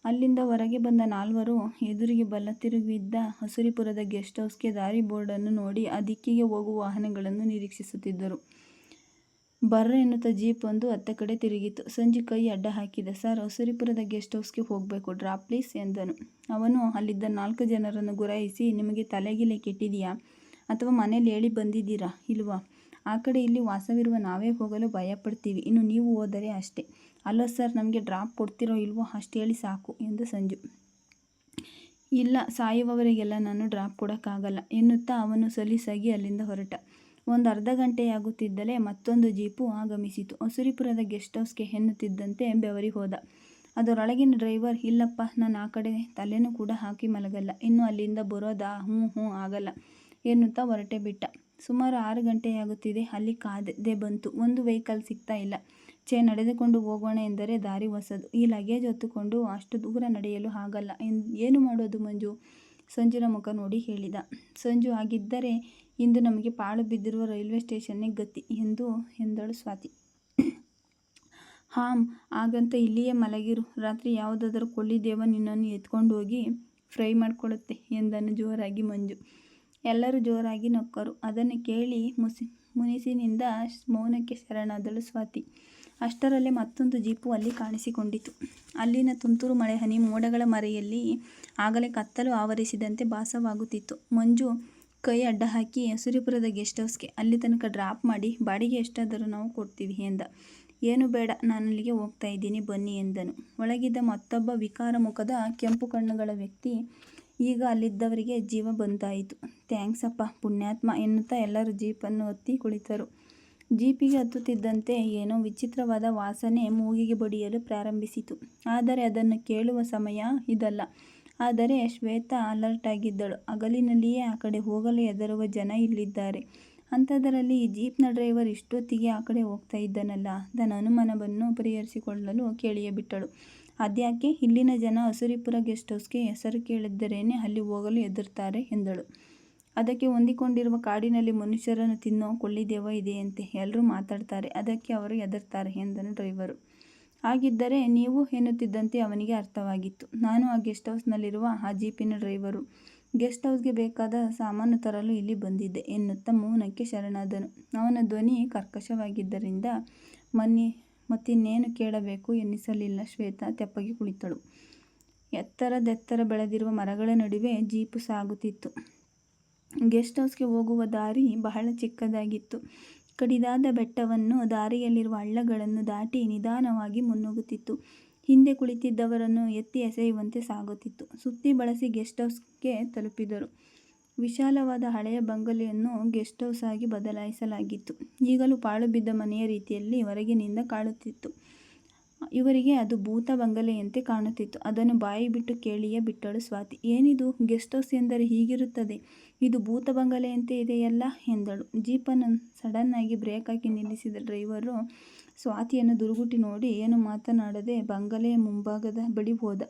ಅಲ್ಲಿಂದ ಹೊರಗೆ ಬಂದ 4ರು ಎದುರಿಗೆ ಬಲ ತಿರುಗಿದ್ದ ಹೊಸರಿಪುರದ ಗೆಸ್ಟ್ ಹೌಸ್ಗೆ ದಾರಿ ಬೋರ್ಡನ್ನು ನೋಡಿ ಆ ದಿಕ್ಕಿಗೆ ಹೋಗುವ ವಾಹನಗಳನ್ನು ನಿರೀಕ್ಷಿಸುತ್ತಿದ್ದರು. ಬರ್ರ ಎನ್ನುತ್ತಾ ಜೀಪ್ ಒಂದು ಅತ್ತ ಕಡೆ ತಿರುಗಿತು. ಸಂಜು ಕೈ ಅಡ್ಡ ಹಾಕಿದ. ಸರ್, ಹೊಸರಿಪುರದ ಗೆಸ್ಟ್ ಹೌಸ್ಗೆ ಹೋಗಬೇಕು, ಡ್ರಾಪ್ ಪ್ಲೀಸ್ ಎಂದನು. ಅವನು ಅಲ್ಲಿದ್ದ 4 ಜನರನ್ನು ಗುರಾಯಿಸಿ, ನಿಮಗೆ ತಲೆಗಿಲೆ ಕೆಟ್ಟಿದೆಯಾ ಅಥವಾ ಮನೇಲಿ ಹೇಳಿ ಬಂದಿದ್ದೀರಾ ಇಲ್ವಾ? ಆ ಕಡೆ ಇಲ್ಲಿ ವಾಸವಿರುವ ನಾವೇ ಹೋಗಲು ಭಯಪಡ್ತೀವಿ, ಇನ್ನು ನೀವು ಹೋದರೆ ಅಷ್ಟೇ. ಅಲೋ ಸರ್, ನಮಗೆ ಡ್ರಾಪ್ ಕೊಡ್ತಿರೋ ಇಲ್ವೋ ಅಷ್ಟು ಹೇಳಿ ಸಾಕು ಎಂದು ಸಂಜು. ಇಲ್ಲ, ಸಾಯುವವರಿಗೆಲ್ಲ ನಾನು ಡ್ರಾಪ್ ಕೊಡೋಕ್ಕಾಗಲ್ಲ ಎನ್ನುತ್ತಾ ಅವನು ಸಲೀಸಾಗಿ ಅಲ್ಲಿಂದ ಹೊರಟ. ಒಂದು ಅರ್ಧ ಗಂಟೆಯಾಗುತ್ತಿದ್ದಲೇ ಮತ್ತೊಂದು ಜೀಪು ಆಗಮಿಸಿತು. ಅಸುರಿಪುರದ ಗೆಸ್ಟ್ ಹೌಸ್ಗೆ ಎನ್ನುತ್ತಿದ್ದಂತೆ ಬೆವರಿ ಹೋದ. ಅದರೊಳಗಿನ ಡ್ರೈವರ್, ಇಲ್ಲಪ್ಪ, ನಾನು ಆ ಕಡೆ ತಲೆನೂ ಕೂಡ ಹಾಕಿ ಮಲಗಲ್ಲ, ಇನ್ನು ಅಲ್ಲಿಂದ ಬರೋದಾ? ಹ್ಞೂ ಆಗಲ್ಲ ಎನ್ನುತ್ತಾ ಹೊರಟೇ ಬಿಟ್ಟ. ಸುಮಾರು 6 ಗಂಟೆಯಾಗುತ್ತಿದೆ. ಅಲ್ಲಿ ಕಾದೆ ಬಂತು. ಒಂದು ವೆಹಿಕಲ್ ಸಿಗ್ತಾ ಇಲ್ಲ. ನಡೆದುಕೊಂಡು ಹೋಗೋಣ ಎಂದರೆ ದಾರಿ ಹೊಸದು. ಈ ಲಗೇಜ್ ಹೊತ್ತುಕೊಂಡು ಅಷ್ಟು ದೂರ ನಡೆಯಲು ಆಗಲ್ಲ. ಏನು ಮಾಡೋದು ಮಂಜು? ಸಂಜುನ ಮುಖ ನೋಡಿ ಹೇಳಿದ. ಸಂಜು, ಹಾಗಿದ್ದರೆ ಇಂದು ನಮಗೆ ಪಾಳು ಬಿದ್ದಿರುವ ರೈಲ್ವೆ ಸ್ಟೇಷನ್ನೇ ಗತಿ ಎಂದಳು ಸ್ವಾತಿ. ಹಾಗಂತ ಇಲ್ಲಿಯೇ ಮಲಗಿರು. ರಾತ್ರಿ ಯಾವುದಾದರೂ ಕೊಳ್ಳಿದೇವ ನಿನ್ನನ್ನು ಎತ್ಕೊಂಡು ಹೋಗಿ ಫ್ರೈ ಮಾಡಿಕೊಳ್ಳುತ್ತೆ ಎಂದನು ಜೋರಾಗಿ ಮಂಜು. ಎಲ್ಲರೂ ಜೋರಾಗಿ ನಕ್ಕರು. ಅದನ್ನು ಕೇಳಿ ಮುನಿಸಿನಿಂದ ಮೌನಕ್ಕೆ ಶರಣಾದಳು ಸ್ವಾತಿ. ಅಷ್ಟರಲ್ಲೇ ಮತ್ತೊಂದು ಜೀಪು ಅಲ್ಲಿ ಕಾಣಿಸಿಕೊಂಡಿತು. ಅಲ್ಲಿನ ತುಂತುರು ಮಳೆಹನಿ ಮೋಡಗಳ ಮರೆಯಲ್ಲಿ ಆಗಲೇ ಕತ್ತಲು ಆವರಿಸಿದಂತೆ ಭಾಸವಾಗುತ್ತಿತ್ತು. ಮಂಜು ಕೈ ಅಡ್ಡ ಹಾಕಿ, ಅಸುರಿಪುರದ ಗೆಸ್ಟ್ ಹೌಸ್ಗೆ ಅಲ್ಲಿ ತನಕ ಡ್ರಾಪ್ ಮಾಡಿ, ಬಾಡಿಗೆ ಎಷ್ಟಾದರೂ ನಾವು ಕೊಡ್ತೀವಿ ಎಂದ. ಏನು ಬೇಡ, ನಾನಲ್ಲಿಗೆ ಹೋಗ್ತಾ ಇದ್ದೀನಿ, ಬನ್ನಿ ಎಂದನು. ಒಳಗಿದ್ದ ಮತ್ತೊಬ್ಬ ವಿಕಾರ ಮುಖದ ಕೆಂಪು ಕಣ್ಣುಗಳ ವ್ಯಕ್ತಿ ಈಗ ಅಲ್ಲಿದ್ದವರಿಗೆ ಜೀವ ಬಂದಾಯಿತು. ಥ್ಯಾಂಕ್ಸ್ ಅಪ್ಪ, ಪುಣ್ಯಾತ್ಮ ಎನ್ನುತ್ತಾ ಎಲ್ಲರೂ ಜೀಪನ್ನು ಹತ್ತಿ ಕುಳಿತರು. ಜೀಪಿಗೆ ಹತ್ತುತ್ತಿದ್ದಂತೆ ಏನೋ ವಿಚಿತ್ರವಾದ ವಾಸನೆ ಮೂಗಿಗೆ ಬಡಿಯಲು ಪ್ರಾರಂಭಿಸಿತು. ಆದರೆ ಅದನ್ನು ಕೇಳುವ ಸಮಯ ಇದಲ್ಲ. ಆದರೆ ಶ್ವೇತಾ ಅಲರ್ಟ್ ಆಗಿದ್ದಳು. ಹಗಲಿನಲ್ಲಿಯೇ ಆ ಕಡೆ ಹೋಗಲು ಹೆದರುವ ಜನ ಇಲ್ಲಿದ್ದಾರೆ. ಅಂಥದ್ದರಲ್ಲಿ ಈ ಜೀಪ್ನ ಡ್ರೈವರ್ ಇಷ್ಟೊತ್ತಿಗೆ ಆ ಕಡೆ ಹೋಗ್ತಾ ಇದ್ದನಲ್ಲ. ತನ್ನ ಅನುಮಾನವನ್ನು ಪರಿಹರಿಸಿಕೊಳ್ಳಲು ಕೇಳಿಯೇ ಬಿಟ್ಟಳು. ಅದ್ಯಾಕೆ? ಇಲ್ಲಿನ ಜನ ಅಸುರಿಪುರ ಗೆಸ್ಟ್ ಹೌಸ್ಗೆ ಹೆಸರು ಕೇಳಿದ್ದರೇನೆ ಅಲ್ಲಿ ಹೋಗಲು ಹೆದರ್ತಾರೆ ಎಂದಳು. ಅದಕ್ಕೆ ಹೊಂದಿಕೊಂಡಿರುವ ಕಾಡಿನಲ್ಲಿ ಮನುಷ್ಯರನ್ನು ತಿನ್ನೋ ಕೊಳ್ಳಿದೆವ್ವ ಇದೆಯಂತೆ. ಎಲ್ಲರೂ ಮಾತಾಡ್ತಾರೆ, ಅದಕ್ಕೆ ಅವರು ಹೆದರ್ತಾರೆ ಎಂದನು ಡ್ರೈವರು. ಹಾಗಿದ್ದರೆ ನೀವು ಎನ್ನುತ್ತಿದ್ದಂತೆ ಅವನಿಗೆ ಅರ್ಥವಾಗಿತ್ತು. ನಾನು ಆ ಗೆಸ್ಟ್ ಹೌಸ್ನಲ್ಲಿರುವ ಆ ಜೀಪಿನ ಡ್ರೈವರು. ಗೆಸ್ಟ್ ಹೌಸ್ಗೆ ಬೇಕಾದ ಸಾಮಾನು ತರಲು ಇಲ್ಲಿ ಬಂದಿದ್ದೆ ಎನ್ನುತ್ತಾ ಮೌನಕ್ಕೆ ಶರಣಾದನು. ಅವನ ಧ್ವನಿ ಕರ್ಕಶವಾಗಿದ್ದರಿಂದ ಮತ್ತಿನ್ನೇನು ಕೇಳಬೇಕು ಎನ್ನಿಸಲಿಲ್ಲ. ಶ್ವೇತಾ ತೆಪ್ಪಗೆ ಕುಳಿತಳು. ಎತ್ತರ ಬೆಳೆದಿರುವ ಮರಗಳ ನಡುವೆ ಜೀಪು ಸಾಗುತ್ತಿತ್ತು. ಗೆಸ್ಟ್ ಹೌಸ್ಗೆ ಹೋಗುವ ದಾರಿ ಬಹಳ ಚಿಕ್ಕದಾಗಿತ್ತು. ಕಡಿದಾದ ಬೆಟ್ಟವನ್ನು, ದಾರಿಯಲ್ಲಿರುವ ಹಳ್ಳಗಳನ್ನು ದಾಟಿ ನಿಧಾನವಾಗಿ ಮುನ್ನುಗ್ಗುತ್ತಿತ್ತು. ಹಿಂದೆ ಕುಳಿತಿದ್ದವರನ್ನು ಎತ್ತಿ ಎಸೆಯುವಂತೆ ಸಾಗುತ್ತಿತ್ತು. ಸುತ್ತಿ ಬಳಸಿ ಗೆಸ್ಟ್ ಹೌಸ್ಗೆ ತಲುಪಿದರು. ವಿಶಾಲವಾದ ಹಳೆಯ ಬಂಗಲೆಯನ್ನು ಗೆಸ್ಟ್ ಹೌಸ್ ಆಗಿ ಬದಲಾಯಿಸಲಾಗಿತ್ತು. ಈಗಲೂ ಪಾಳು ಬಿದ್ದ ಮನೆಯ ರೀತಿಯಲ್ಲಿ ಹೊರಗಿನಿಂದ ಕಾಣುತ್ತಿತ್ತು. ಇವರಿಗೆ ಅದು ಭೂತ ಬಂಗಲೆಯಂತೆ ಕಾಣುತ್ತಿತ್ತು. ಅದನ್ನು ಬಾಯಿ ಬಿಟ್ಟು ಕೇಳಿಯೇ ಬಿಟ್ಟಳು ಸ್ವಾತಿ. ಏನಿದು? ಗೆಸ್ಟ್ ಹೌಸ್ ಎಂದರೆ ಹೀಗಿರುತ್ತದೆ, ಇದು ಭೂತ ಬಂಗಲೆಯಂತೆ ಇದೆಯಲ್ಲ ಎಂದಳು. ಜೀಪನ್ನು ಸಡನ್ನಾಗಿ ಬ್ರೇಕ್ ಹಾಕಿ ನಿಲ್ಲಿಸಿದ ಡ್ರೈವರು ಸ್ವಾತಿಯನ್ನು ದುರುಗುಟ್ಟಿ ನೋಡಿ ಏನು ಮಾತನಾಡದೆ ಬಂಗಲೆಯ ಮುಂಭಾಗದ ಬಳಿ ಹೋದ.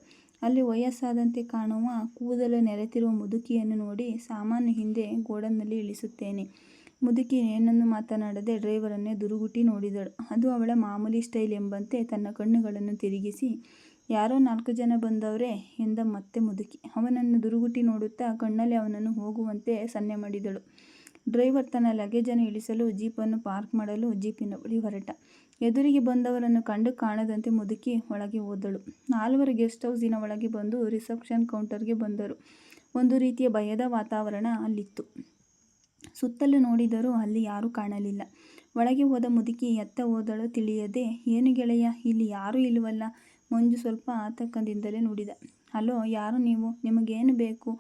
ಅಲ್ಲಿ ವಯಸ್ಸಾದಂತೆ ಕಾಣುವ, ಕೂದಲು ನೆರೆತಿರುವ ಮುದುಕಿಯನ್ನು ನೋಡಿ, ಸಾಮಾನು ಹಿಂದೆ ಗೋಡನ್ನಲ್ಲಿ ಇಳಿಸುತ್ತೇನೆ. ಮುದುಕಿ ಏನನ್ನೂ ಮಾತನಾಡದೆ ಡ್ರೈವರನ್ನೇ ದುರುಗುಟ್ಟಿ ನೋಡಿದಳು. ಅದು ಅವಳ ಮಾಮೂಲಿ ಸ್ಟೈಲ್ ಎಂಬಂತೆ ತನ್ನ ಕಣ್ಣುಗಳನ್ನು ತಿರುಗಿಸಿ, ಯಾರೋ 4 ಜನ ಬಂದವ್ರೆ ಎಂದ ಮತ್ತೆ ಮುದುಕಿ. ಅವನನ್ನು ದುರುಗುಟ್ಟಿ ನೋಡುತ್ತಾ ಕಣ್ಣಲ್ಲಿ ಅವನನ್ನು ಹೋಗುವಂತೆ ಸನ್ನೆ ಮಾಡಿದಳು. ಡ್ರೈವರ್ ತನ್ನ ಲಗೇಜನ್ನು ಇಳಿಸಲು ಜೀಪನ್ನು ಪಾರ್ಕ್ ಮಾಡಲು ಜೀಪಿನ ಬಳಿ ಹೊರಟ. ಎದುರಿಗೆ ಬಂದವರನ್ನು ಕಂಡು ಕಾಣದಂತೆ ಮುದುಕಿ ಒಳಗೆ ಹೋದಳು. 4 ಗೆಸ್ಟ್ ಹೌಸಿನ ಒಳಗೆ ಬಂದು ರಿಸೆಪ್ಷನ್ ಕೌಂಟರ್ಗೆ ಬಂದರು. ಒಂದು ರೀತಿಯ ಭಯದ ವಾತಾವರಣ ಅಲ್ಲಿತ್ತು. ಸುತ್ತಲೂ ನೋಡಿದರೂ ಅಲ್ಲಿ ಯಾರೂ ಕಾಣಲಿಲ್ಲ. ಒಳಗೆ ಹೋದ ಮುದುಕಿ ಎತ್ತ ಹೋದಳೋ ತಿಳಿಯದೆ, ಏನು ಗೆಳೆಯ, ಇಲ್ಲಿ ಯಾರೂ ಇಲ್ಲವಲ್ಲ? ಮಂಜು ಸ್ವಲ್ಪ ಆತಂಕದಿಂದಲೇ ನುಡಿದ. ಹಲೋ, ಯಾರು ನೀವು? ನಿಮಗೇನು ಬೇಕು?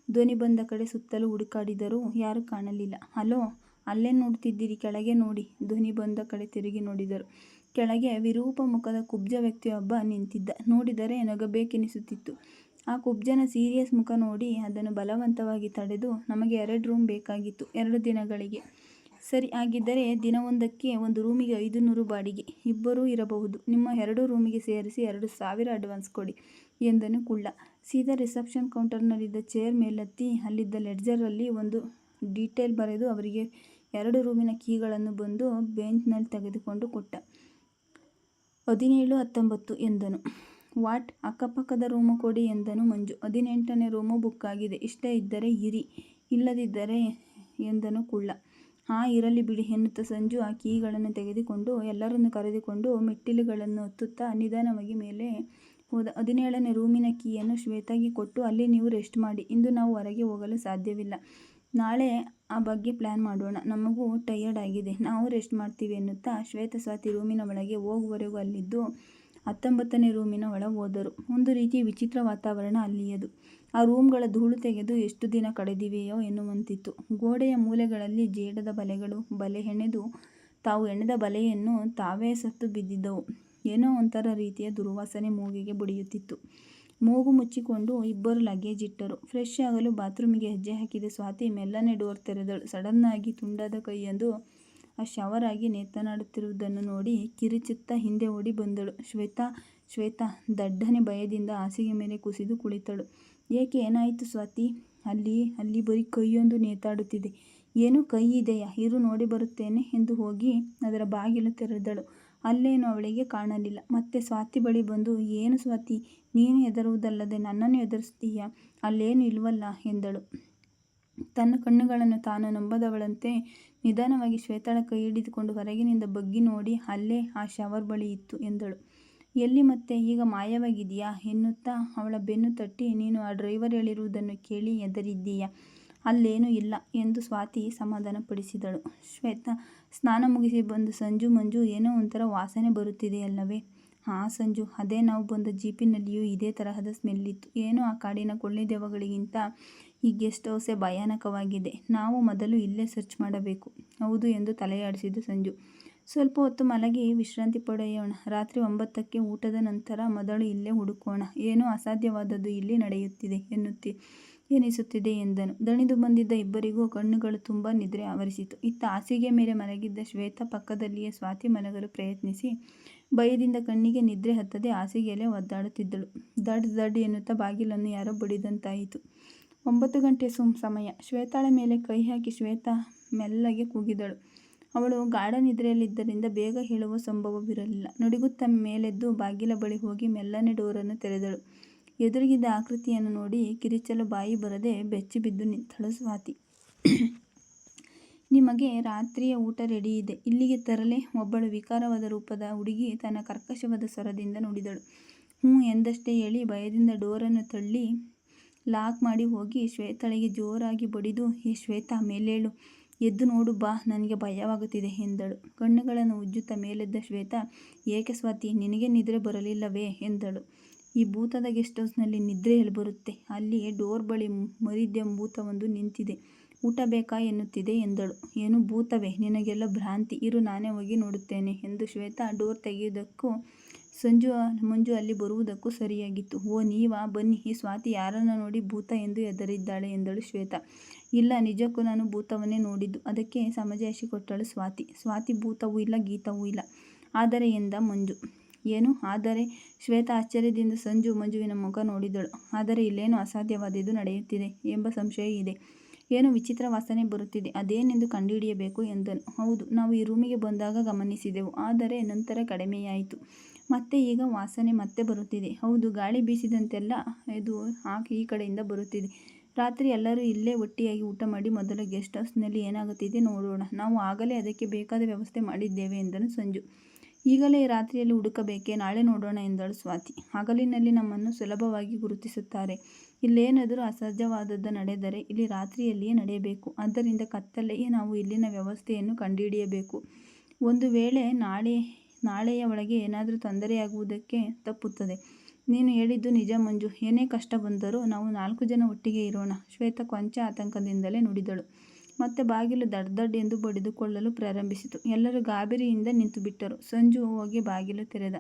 ಧ್ವನಿ ಬಂದ ಕಡೆ ಸುತ್ತಲೂ ಹುಡುಕಾಡಿದರೂ ಯಾರೂ ಕಾಣಲಿಲ್ಲ. ಹಲೋ, ಅಲ್ಲೇನು ನೋಡ್ತಿದ್ದೀರಿ? ಕೆಳಗೆ ನೋಡಿ. ಧ್ವನಿ ಬಂದ ಕಡೆ ತಿರುಗಿ ನೋಡಿದರು. ಕೆಳಗೆ ವಿರೂಪ ಮುಖದ ಕುಬ್ಜ ವ್ಯಕ್ತಿಯೊಬ್ಬ ನಿಂತಿದ್ದ. ನೋಡಿದರೆ ನಗಬೇಕೆನಿಸುತ್ತಿತ್ತು. ಆ ಕುಬ್ಜನ ಸೀರಿಯಸ್ ಮುಖ ನೋಡಿ ಅದನ್ನು ಬಲವಂತವಾಗಿ ತಡೆದು, ನಮಗೆ 2 ರೂಮ್ ಬೇಕಾಗಿತ್ತು, 2 ದಿನಗಳಿಗೆ. ಸರಿ, ಹಾಗಿದ್ದರೆ ದಿನವೊಂದಕ್ಕೆ ಒಂದು ರೂಮಿಗೆ 500 ಬಾಡಿಗೆ. ಇಬ್ಬರೂ ಇರಬಹುದು. ನಿಮ್ಮ 2 ರೂಮಿಗೆ ಸೇರಿಸಿ 2,000 ಅಡ್ವಾನ್ಸ್ ಕೊಡಿ ಎಂದನು ಕುಳ್ಳ. ಸೀದಾ ರಿಸೆಪ್ಷನ್ ಕೌಂಟರ್ನಲ್ಲಿದ್ದ ಚೇರ್ ಮೇಲೆತ್ತಿ ಅಲ್ಲಿದ್ದ ಲೆಡ್ಜರಲ್ಲಿ ಒಂದು ಡೀಟೇಲ್ ಬರೆದು ಅವರಿಗೆ 2 ರೂಮಿನ ಕೀಗಳನ್ನು ಬಂದು ಬೆಂಚ್ನಲ್ಲಿ ತೆಗೆದುಕೊಂಡು ಕೊಟ್ಟ. 17-19 ಎಂದನು. ವಾಟ್? ಅಕ್ಕಪಕ್ಕದ ರೂಮು ಕೊಡಿ ಎಂದನು ಮಂಜು. 18ನೇ ರೂಮು ಬುಕ್ ಆಗಿದೆ. ಇಷ್ಟ ಇದ್ದರೆ ಇರಿ, ಇಲ್ಲದಿದ್ದರೆ ಎಂದನು ಕುಳ್ಳ. ಇರಲಿ ಬಿಡಿ ಎನ್ನುತ್ತಾ ಸಂಜು ಆ ಕೀಗಳನ್ನು ತೆಗೆದುಕೊಂಡು ಎಲ್ಲರನ್ನು ಕರೆದುಕೊಂಡು ಮೆಟ್ಟಿಲುಗಳನ್ನು ಹತ್ತುತ್ತಾ ನಿಧಾನವಾಗಿ ಮೇಲೆ ಹೋದ. 17ನೇ ರೂಮಿನ ಕೀಯನ್ನು ಶ್ವೇತಾಗೆ ಕೊಟ್ಟು, ಅಲ್ಲಿ ನೀವು ರೆಸ್ಟ್ ಮಾಡಿ. ಇಂದು ನಾವು ಹೊರಗೆ ಹೋಗಲು ಸಾಧ್ಯವಿಲ್ಲ. ನಾಳೆ ಆ ಬಗ್ಗೆ ಪ್ಲ್ಯಾನ್ ಮಾಡೋಣ. ನಮಗೂ ಟಯರ್ಡ್ ಆಗಿದೆ, ನಾವು ರೆಸ್ಟ್ ಮಾಡ್ತೀವಿ ಎನ್ನುತ್ತಾ ಶ್ವೇತಾ ಸ್ವಾತಿ ರೂಮಿನ ಒಳಗೆ ಹೋಗುವವರೆಗೂ ಅಲ್ಲಿದ್ದು 19ನೇ ರೂಮಿನ ಒಳ ಹೋದರು. ಒಂದು ರೀತಿಯ ವಿಚಿತ್ರ ವಾತಾವರಣ ಅಲ್ಲಿಯದು. ಆ ರೂಮ್ಗಳ ಧೂಳು ತೆಗೆದು ಎಷ್ಟು ದಿನ ಕಳೆದಿವೆಯೋ ಎನ್ನುವಂತಿತ್ತು. ಗೋಡೆಯ ಮೂಲೆಗಳಲ್ಲಿ ಜೇಡದ ಬಲೆಗಳು ಬಲೆ ಹೆಣೆದು ತಾವು ಎಣೆದ ಬಲೆಯನ್ನು ತಾವೇ ಸತ್ತು ಬಿದ್ದಿದ್ದವು. ಏನೋ ಒಂಥರ ರೀತಿಯ ದುರ್ವಾಸನೆ ಮೂಗಿಗೆ ಬಡಿಯುತ್ತಿತ್ತು. ಮೂಗು ಮುಚ್ಚಿಕೊಂಡು ಇಬ್ಬರು ಲಗೇಜ್ ಇಟ್ಟರು. ಫ್ರೆಶ್ ಆಗಲು ಬಾತ್ರೂಮಿಗೆ ಹೆಜ್ಜೆ ಹಾಕಿದ ಸ್ವಾತಿ ಮೆಲ್ಲನೆ ಡೋರ್ ತೆರೆದಳು. ಸಡನ್ನಾಗಿ ತುಂಡಾದ ಕೈಯೊಂದು ಆ ಶವರ್ ಆಗಿ ನೇತನಾಡುತ್ತಿರುವುದನ್ನು ನೋಡಿ ಕಿರುಚುತ್ತಾ ಹಿಂದೆ ಓಡಿ ಬಂದಳು. ಶ್ವೇತಾ ಶ್ವೇತಾ ದಡ್ಡನೆ ಭಯದಿಂದ ಹಾಸಿಗೆ ಮೇಲೆ ಕುಸಿದು ಕುಳಿತಳು. ಏಕೆ, ಏನಾಯಿತು ಸ್ವಾತಿ? ಅಲ್ಲಿ ಬರೀ ಕೈಯೊಂದು ನೇತಾಡುತ್ತಿದೆ. ಏನು ಕೈ ಇದೆಯಾ? ಇರು ನೋಡಿ ಬರುತ್ತೇನೆ ಎಂದು ಹೋಗಿ ಅದರ ಬಾಗಿಲು ತೆರೆದಳು. ಅಲ್ಲೇನು ಅವಳಿಗೆ ಕಾಣಲಿಲ್ಲ. ಮತ್ತೆ ಸ್ವಾತಿ ಬಳಿ ಬಂದು, ಏನು ಸ್ವಾತಿ, ನೀನು ಹೆದರುವುದಲ್ಲದೆ ನನ್ನನ್ನು ಹೆದರಿಸ್ತೀಯಾ? ಅಲ್ಲೇನು ಇಲ್ವಲ್ಲ ಎಂದಳು. ತನ್ನ ಕಣ್ಣುಗಳನ್ನು ತಾನು ನಂಬದವಳಂತೆ ನಿಧಾನವಾಗಿ ಶ್ವೇತಾಳ ಕೈ ಹಿಡಿದುಕೊಂಡು ಹೊರಗಿನಿಂದ ಬಗ್ಗಿ ನೋಡಿ, ಅಲ್ಲೇ ಆ ಶವರ್ ಬಳಿ ಇತ್ತು ಎಂದಳು. ಎಲ್ಲಿ ಮತ್ತೆ, ಈಗ ಮಾಯವಾಗಿದೆಯಾ ಎನ್ನುತ್ತಾ ಅವಳ ಬೆನ್ನು ತಟ್ಟಿ, ನೀನು ಆ ಡ್ರೈವರ್ ಹೇಳಿರುವುದನ್ನು ಕೇಳಿ ಹೆದರಿದ್ದೀಯಾ? ಅಲ್ಲೇನೂ ಇಲ್ಲ ಎಂದು ಸ್ವಾತಿ ಸಮಾಧಾನಪಡಿಸಿದಳು. ಶ್ವೇತಾ ಸ್ನಾನ ಮುಗಿಸಿ ಬಂದು ಮಂಜು, ಏನೋ ಒಂಥರ ವಾಸನೆ ಬರುತ್ತಿದೆಯಲ್ಲವೇ? ಹಾಂ ಸಂಜು, ಅದೇ ನಾವು ಬಂದ ಜೀಪಿನಲ್ಲಿಯೂ ಇದೇ ತರಹದ ಸ್ಮೆಲ್ಲಿತ್ತು. ಏನೋ ಆ ಕಾಡಿನ ಕೊಳ್ಳಿದೆವ್ವಗಳಿಗಿಂತ ಈ ಗೆಸ್ಟ್ ಹೌಸೇ ಭಯಾನಕವಾಗಿದೆ. ನಾವು ಮೊದಲು ಇಲ್ಲೇ ಸರ್ಚ್ ಮಾಡಬೇಕು. ಹೌದು ಎಂದು ತಲೆಯಾಡಿಸಿದ ಸಂಜು. ಸ್ವಲ್ಪ ಹೊತ್ತು ಮಲಗಿ ವಿಶ್ರಾಂತಿ ಪಡೆಯೋಣ. ರಾತ್ರಿ 9ಕ್ಕೆ ಊಟದ ನಂತರ ಮೊದಲು ಇಲ್ಲೇ ಹುಡುಕೋಣ. ಏನೋ ಅಸಾಧ್ಯವಾದದ್ದು ಇಲ್ಲಿ ನಡೆಯುತ್ತಿದೆ ಎನಿಸುತ್ತಿದೆ ಎಂದನು. ದಣಿದು ಬಂದಿದ್ದ ಇಬ್ಬರಿಗೂ ಕಣ್ಣುಗಳು ತುಂಬ ನಿದ್ರೆ ಆವರಿಸಿತು. ಇತ್ತ ಹಾಸಿಗೆ ಮೇಲೆ ಮಲಗಿದ್ದ ಶ್ವೇತಾ ಪಕ್ಕದಲ್ಲಿಯೇ ಸ್ವಾತಿ ಮಲಗಲು ಪ್ರಯತ್ನಿಸಿ ಭಯದಿಂದ ಕಣ್ಣಿಗೆ ನಿದ್ರೆ ಹತ್ತದೆ ಹಾಸಿಗೆಯಲ್ಲೇ ಒದ್ದಾಡುತ್ತಿದ್ದಳು. ದಡ್ ಎನ್ನುತ್ತಾ ಬಾಗಿಲನ್ನು ಯಾರೋ ಬಡಿದಂತಾಯಿತು. 9 ಗಂಟೆ ಸಮಯ. ಶ್ವೇತಾಳ ಮೇಲೆ ಕೈ ಹಾಕಿ ಶ್ವೇತಾ ಮೆಲ್ಲಗೆ ಕೂಗಿದಳು. ಅವಳು ಗಾಢ ನಿದ್ರೆಯಲ್ಲಿದ್ದರಿಂದ ಬೇಗ ಹೇಳುವ ಸಂಭವವಿರಲಿಲ್ಲ. ನಡುಗುತ್ತಾ ಮೇಲೆದ್ದು ಬಾಗಿಲ ಬಳಿ ಹೋಗಿ ಮೆಲ್ಲನೆ ಡೋರನ್ನು ತೆರೆದಳು. ಎದುರಿಗಿದ್ದ ಆಕೃತಿಯನ್ನು ನೋಡಿ ಕಿರಿಚಲು ಬಾಯಿ ಬರದೆ ಬೆಚ್ಚಿಬಿದ್ದು ನಿಂತಳು ಸ್ವಾತಿ. ನಿಮಗೆ ರಾತ್ರಿಯ ಊಟ ರೆಡಿ ಇದೆ, ಇಲ್ಲಿಗೆ ತರಲೆ? ಒಬ್ಬಳು ವಿಕಾರವಾದ ರೂಪದ ಹುಡುಗಿ ತನ್ನ ಕರ್ಕಶವಾದ ಸ್ವರದಿಂದ ನುಡಿದಳು. ಹ್ಞೂ ಎಂದಷ್ಟೇ ಹೇಳಿ ಭಯದಿಂದ ಡೋರನ್ನು ತಳ್ಳಿ ಲಾಕ್ ಮಾಡಿ ಹೋಗಿ ಶ್ವೇತಾಳಿಗೆ ಜೋರಾಗಿ ಬಡಿದು, ಏ ಶ್ವೇತಾ, ಮೇಲೇಳು, ಎದ್ದು ನೋಡು ಬಾ, ನನಗೆ ಭಯವಾಗುತ್ತಿದೆ ಎಂದಳು. ಕಣ್ಣುಗಳನ್ನು ಉಜ್ಜುತ್ತಾ ಮೇಲೆದ್ದ ಶ್ವೇತಾ, ಏಕೆ ಸ್ವಾತಿ, ನಿನಗೆ ನಿದ್ರೆ ಬರಲಿಲ್ಲವೇ ಎಂದಳು. ಈ ಭೂತದ ಗೆಸ್ಟ್ ಹೌಸ್ನಲ್ಲಿ ನಿದ್ರೆ ಎಲ್ಲಿ ಬರುತ್ತೆ? ಅಲ್ಲಿ ಡೋರ್ ಬಳಿ ಮರಿದ್ಯ ಭೂತವೊಂದು ನಿಂತಿದೆ. ಊಟ ಬೇಕಾ ಎನ್ನುತ್ತಿದೆ ಎಂದಳು. ಏನು ಭೂತವೇ? ನಿನಗೆಲ್ಲ ಭ್ರಾಂತಿ. ಇರು, ನಾನೇ ಹೋಗಿ ನೋಡುತ್ತೇನೆ ಎಂದು ಶ್ವೇತಾ ಡೋರ್ ತೆಗೆಯುವುದಕ್ಕೂ ಮಂಜು ಅಲ್ಲಿ ಬರುವುದಕ್ಕೂ ಸರಿಯಾಗಿತ್ತು. ಓ ನೀವಾ, ಬನ್ನಿ. ಈ ಸ್ವಾತಿ ಯಾರನ್ನು ನೋಡಿ ಭೂತ ಎಂದು ಹೆದರಿದ್ದಾಳೆ ಎಂದಳು ಶ್ವೇತಾ. ಇಲ್ಲ, ನಿಜಕ್ಕೂ ನಾನು ಭೂತವನ್ನೇ ನೋಡಿದ್ದು, ಅದಕ್ಕೆ ಸಮಜಾಯಿಷಿ ಕೊಟ್ಟಳು ಸ್ವಾತಿ. ಸ್ವಾತಿ ಭೂತವೂ ಇಲ್ಲ, ಗೀತವೂ ಇಲ್ಲ. ಆದರೆ ಎಂದ ಮಂಜು. ಏನು ಆದರೆ? ಶ್ವೇತಾ ಆಶ್ಚರ್ಯದಿಂದ ಮಂಜುವಿನ ಮುಖ ನೋಡಿದಳು. ಆದರೆ ಇಲ್ಲೇನೋ ಅಸಾಧ್ಯವಾದದ್ದು ನಡೆಯುತ್ತಿದೆ ಎಂಬ ಸಂಶಯ ಇದೆ. ಏನೋ ವಿಚಿತ್ರ ವಾಸನೆ ಬರುತ್ತಿದೆ, ಅದೇನೆಂದು ಕಂಡುಹಿಡಿಯಬೇಕು ಎಂದನು. ಹೌದು, ನಾವು ಈ ರೂಮಿಗೆ ಬಂದಾಗ ಗಮನಿಸಿದೆವು, ಆದರೆ ನಂತರ ಕಡಿಮೆಯಾಯಿತು. ಮತ್ತೆ ಈಗ ವಾಸನೆ ಮತ್ತೆ ಬರುತ್ತಿದೆ. ಹೌದು, ಗಾಳಿ ಬೀಸಿದಂತೆಲ್ಲ ಇದು ಈ ಕಡೆಯಿಂದ ಬರುತ್ತಿದೆ. ರಾತ್ರಿ ಎಲ್ಲರೂ ಇಲ್ಲೇ ಒಟ್ಟಿಯಾಗಿ ಊಟ ಮಾಡಿ ಮೊದಲು ಗೆಸ್ಟ್ ಹೌಸ್ನಲ್ಲಿ ಏನಾಗುತ್ತಿದೆ ನೋಡೋಣ. ನಾವು ಆಗಲೇ ಅದಕ್ಕೆ ಬೇಕಾದ ವ್ಯವಸ್ಥೆ ಮಾಡಿದ್ದೇವೆ ಎಂದನು ಸಂಜು. ಈಗಲೇ ರಾತ್ರಿಯಲ್ಲಿ ಹುಡುಕಬೇಕೇ? ನಾಳೆ ನೋಡೋಣ ಎಂದಳು ಸ್ವಾತಿ. ಹಗಲಿನಲ್ಲಿ ನಮ್ಮನ್ನು ಸುಲಭವಾಗಿ ಗುರುತಿಸುತ್ತಾರೆ. ಇಲ್ಲೇನಾದರೂ ಅಸಾಧ್ಯವಾದದ್ದು ನಡೆದರೆ ಇಲ್ಲಿ ರಾತ್ರಿಯಲ್ಲಿಯೇ ನಡೆಯಬೇಕು. ಆದ್ದರಿಂದ ಕತ್ತಲೆಯೇ ನಾವು ಇಲ್ಲಿನ ವ್ಯವಸ್ಥೆಯನ್ನು ಕಂಡುಹಿಡಿಯಬೇಕು. ಒಂದು ವೇಳೆ ನಾಳೆಯ ಒಳಗೆ ಏನಾದರೂ ತೊಂದರೆಯಾಗುವುದಕ್ಕೆ ತಪ್ಪುತ್ತದೆ. ನೀನು ಹೇಳಿದ್ದು ನಿಜ ಮಂಜು. ಏನೇ ಕಷ್ಟ ಬಂದರೂ ನಾವು 4 ಜನ ಒಟ್ಟಿಗೆ ಇರೋಣ. ಶ್ವೇತಾ ಕೊಂಚ ಆತಂಕದಿಂದಲೇ ನುಡಿದಳು. ಮತ್ತೆ ಬಾಗಿಲು ದಡ್ ಎಂದು ಬಡಿದುಕೊಳ್ಳಲು ಪ್ರಾರಂಭಿಸಿತು. ಎಲ್ಲರೂ ಗಾಬರಿಯಿಂದ ನಿಂತುಬಿಟ್ಟರು. ಸಂಜು ಹೋಗಿ ಬಾಗಿಲು ತೆರೆದ.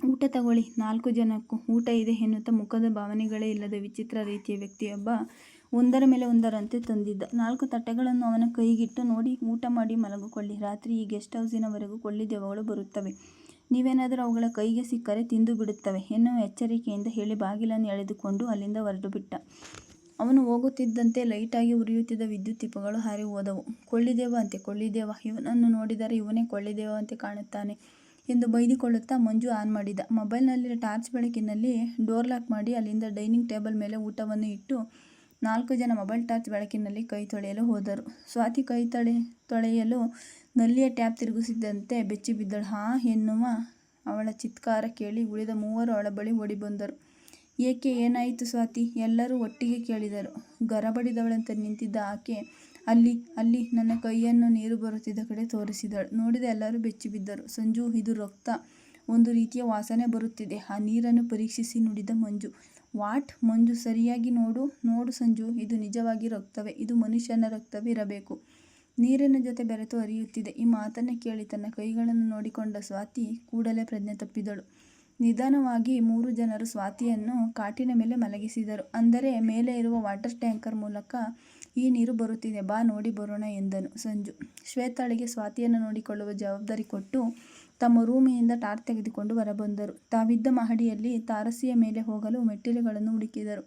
ಊಟ ತಗೊಳ್ಳಿ, 4 ಜನಕ್ಕೂ ಊಟ ಇದೆ ಎನ್ನುತ್ತಾ ಮುಖದ ಭಾವನೆಗಳೇ ಇಲ್ಲದ ವಿಚಿತ್ರ ರೀತಿಯ ವ್ಯಕ್ತಿಯೊಬ್ಬ ಒಂದರ ಮೇಲೆ ಒಂದರಂತೆ ತಂದಿದ್ದ 4 ತಟ್ಟೆಗಳನ್ನು ಅವನ ಕೈಗಿಟ್ಟು, ನೋಡಿ, ಊಟ ಮಾಡಿ ಮಲಗಿಕೊಳ್ಳಿ. ರಾತ್ರಿ ಈ ಗೆಸ್ಟ್ ಹೌಸಿನವರೆಗೂ ಕೊಳ್ಳಿದೆವ್ವಗಳು ಬರುತ್ತವೆ. ನೀವೇನಾದರೂ ಅವುಗಳ ಕೈಗೆ ಸಿಕ್ಕರೆ ತಿಂದು ಬಿಡುತ್ತವೆ ಎನ್ನುವ ಎಚ್ಚರಿಕೆಯಿಂದ ಹೇಳಿ ಬಾಗಿಲನ್ನು ಎಳೆದುಕೊಂಡು ಅಲ್ಲಿಂದ ಹೊರಟುಬಿಟ್ಟ. ಅವನು ಹೋಗುತ್ತಿದ್ದಂತೆ ಲೈಟಾಗಿ ಉರಿಯುತ್ತಿದ್ದ ವಿದ್ಯುತ್ ದೀಪಗಳು ಹಾರಿ ಹೋದವು. ಕೊಳ್ಳಿದೆವ್ವ ಅಂತೆ, ಕೊಳ್ಳಿದೆವ್ವ, ಇವನನ್ನು ನೋಡಿದರೆ ಇವನೇ ಕೊಳ್ಳಿದೆವ್ವಂತೆ ಕಾಣುತ್ತಾನೆ ಎಂದು ಬೈದುಕೊಳ್ಳುತ್ತಾ ಮಂಜು ಆನ್ ಮಾಡಿದ ಮೊಬೈಲ್ನಲ್ಲಿನ ಟಾರ್ಚ್ ಬೆಳಕಿನಲ್ಲಿ ಡೋರ್ ಲಾಕ್ ಮಾಡಿ ಅಲ್ಲಿಂದ ಡೈನಿಂಗ್ ಟೇಬಲ್ ಮೇಲೆ ಊಟವನ್ನು ಇಟ್ಟು 4 ಜನ ಮೊಬೈಲ್ ಟಾರ್ಚ್ ಬೆಳಕಿನಲ್ಲಿ ಕೈ ತೊಳೆಯಲು ಹೋದರು. ಸ್ವಾತಿ ಕೈ ತೊಳೆಯಲು ನಲ್ಲಿಯ ಟ್ಯಾಪ್ ತಿರುಗಿಸಿದಂತೆ ಬೆಚ್ಚಿಬಿದ್ದಳು. ಹಾ ಎನ್ನುವ ಅವಳ ಚಿತ್ಕಾರ ಕೇಳಿ ಉಳಿದ 3 ಅವಳ ಬಳಿ ಓಡಿ ಬಂದರು. ಏಕೆ, ಏನಾಯಿತು ಸ್ವಾತಿ? ಎಲ್ಲರೂ ಒಟ್ಟಿಗೆ ಕೇಳಿದರು. ಗರಬಡಿದವಳಂತೆ ನಿಂತಿದ್ದ ಆಕೆ ಅಲ್ಲಿ ನನ್ನ ಕೈಯನ್ನು ನೀರು ಬರುತ್ತಿದ್ದ ಕಡೆ ತೋರಿಸಿದಳು. ನೋಡಿದ ಎಲ್ಲರೂ ಬೆಚ್ಚಿಬಿದ್ದರು. ಸಂಜು, ಇದು ರಕ್ತ. ಒಂದು ರೀತಿಯ ವಾಸನೆ ಬರುತ್ತಿದೆ. ಆ ನೀರನ್ನು ಪರೀಕ್ಷಿಸಿ ನುಡಿದ ಮಂಜು. ವಾಟ್? ಮಂಜು ಸರಿಯಾಗಿ ನೋಡು ಸಂಜು, ಇದು ನಿಜವಾಗಿ ರಕ್ತವೇ, ಇದು ಮನುಷ್ಯನ ರಕ್ತವೇ ಇರಬೇಕು. ನೀರಿನ ಜೊತೆ ಬೆರೆತು ಹರಿಯುತ್ತಿದೆ. ಈ ಮಾತನ್ನು ಕೇಳಿ ತನ್ನ ಕೈಗಳನ್ನು ನೋಡಿಕೊಂಡ ಸ್ವಾತಿ ಕೂಡಲೇ ಪ್ರಜ್ಞೆ ತಪ್ಪಿದಳು. ನಿಧಾನವಾಗಿ 3 ಜನರು ಸ್ವಾತಿಯನ್ನು ಕಾಟಿನ ಮೇಲೆ ಮಲಗಿಸಿದರು. ಅಂದರೆ ಮೇಲೆ ಇರುವ ವಾಟರ್ ಟ್ಯಾಂಕರ್ ಮೂಲಕ ಈ ನೀರು ಬರುತ್ತಿದೆ, ಬಾ ನೋಡಿ ಬರೋಣ ಎಂದನು ಸಂಜು. ಶ್ವೇತಾಳಿಗೆ ಸ್ವಾತಿಯನ್ನು ನೋಡಿಕೊಳ್ಳುವ ಜವಾಬ್ದಾರಿ ಕೊಟ್ಟು ತಮ್ಮ ರೂಮಿನಿಂದ ಟಾರ್ಚ್ ತೆಗೆದುಕೊಂಡು ಹೊರಬಂದರು. ತಾವಿದ್ದ ಮಹಡಿಯಲ್ಲಿ ತಾರಸಿಯ ಮೇಲೆ ಹೋಗಲು ಮೆಟ್ಟಿಲುಗಳನ್ನು ಹುಡುಕಿದರು.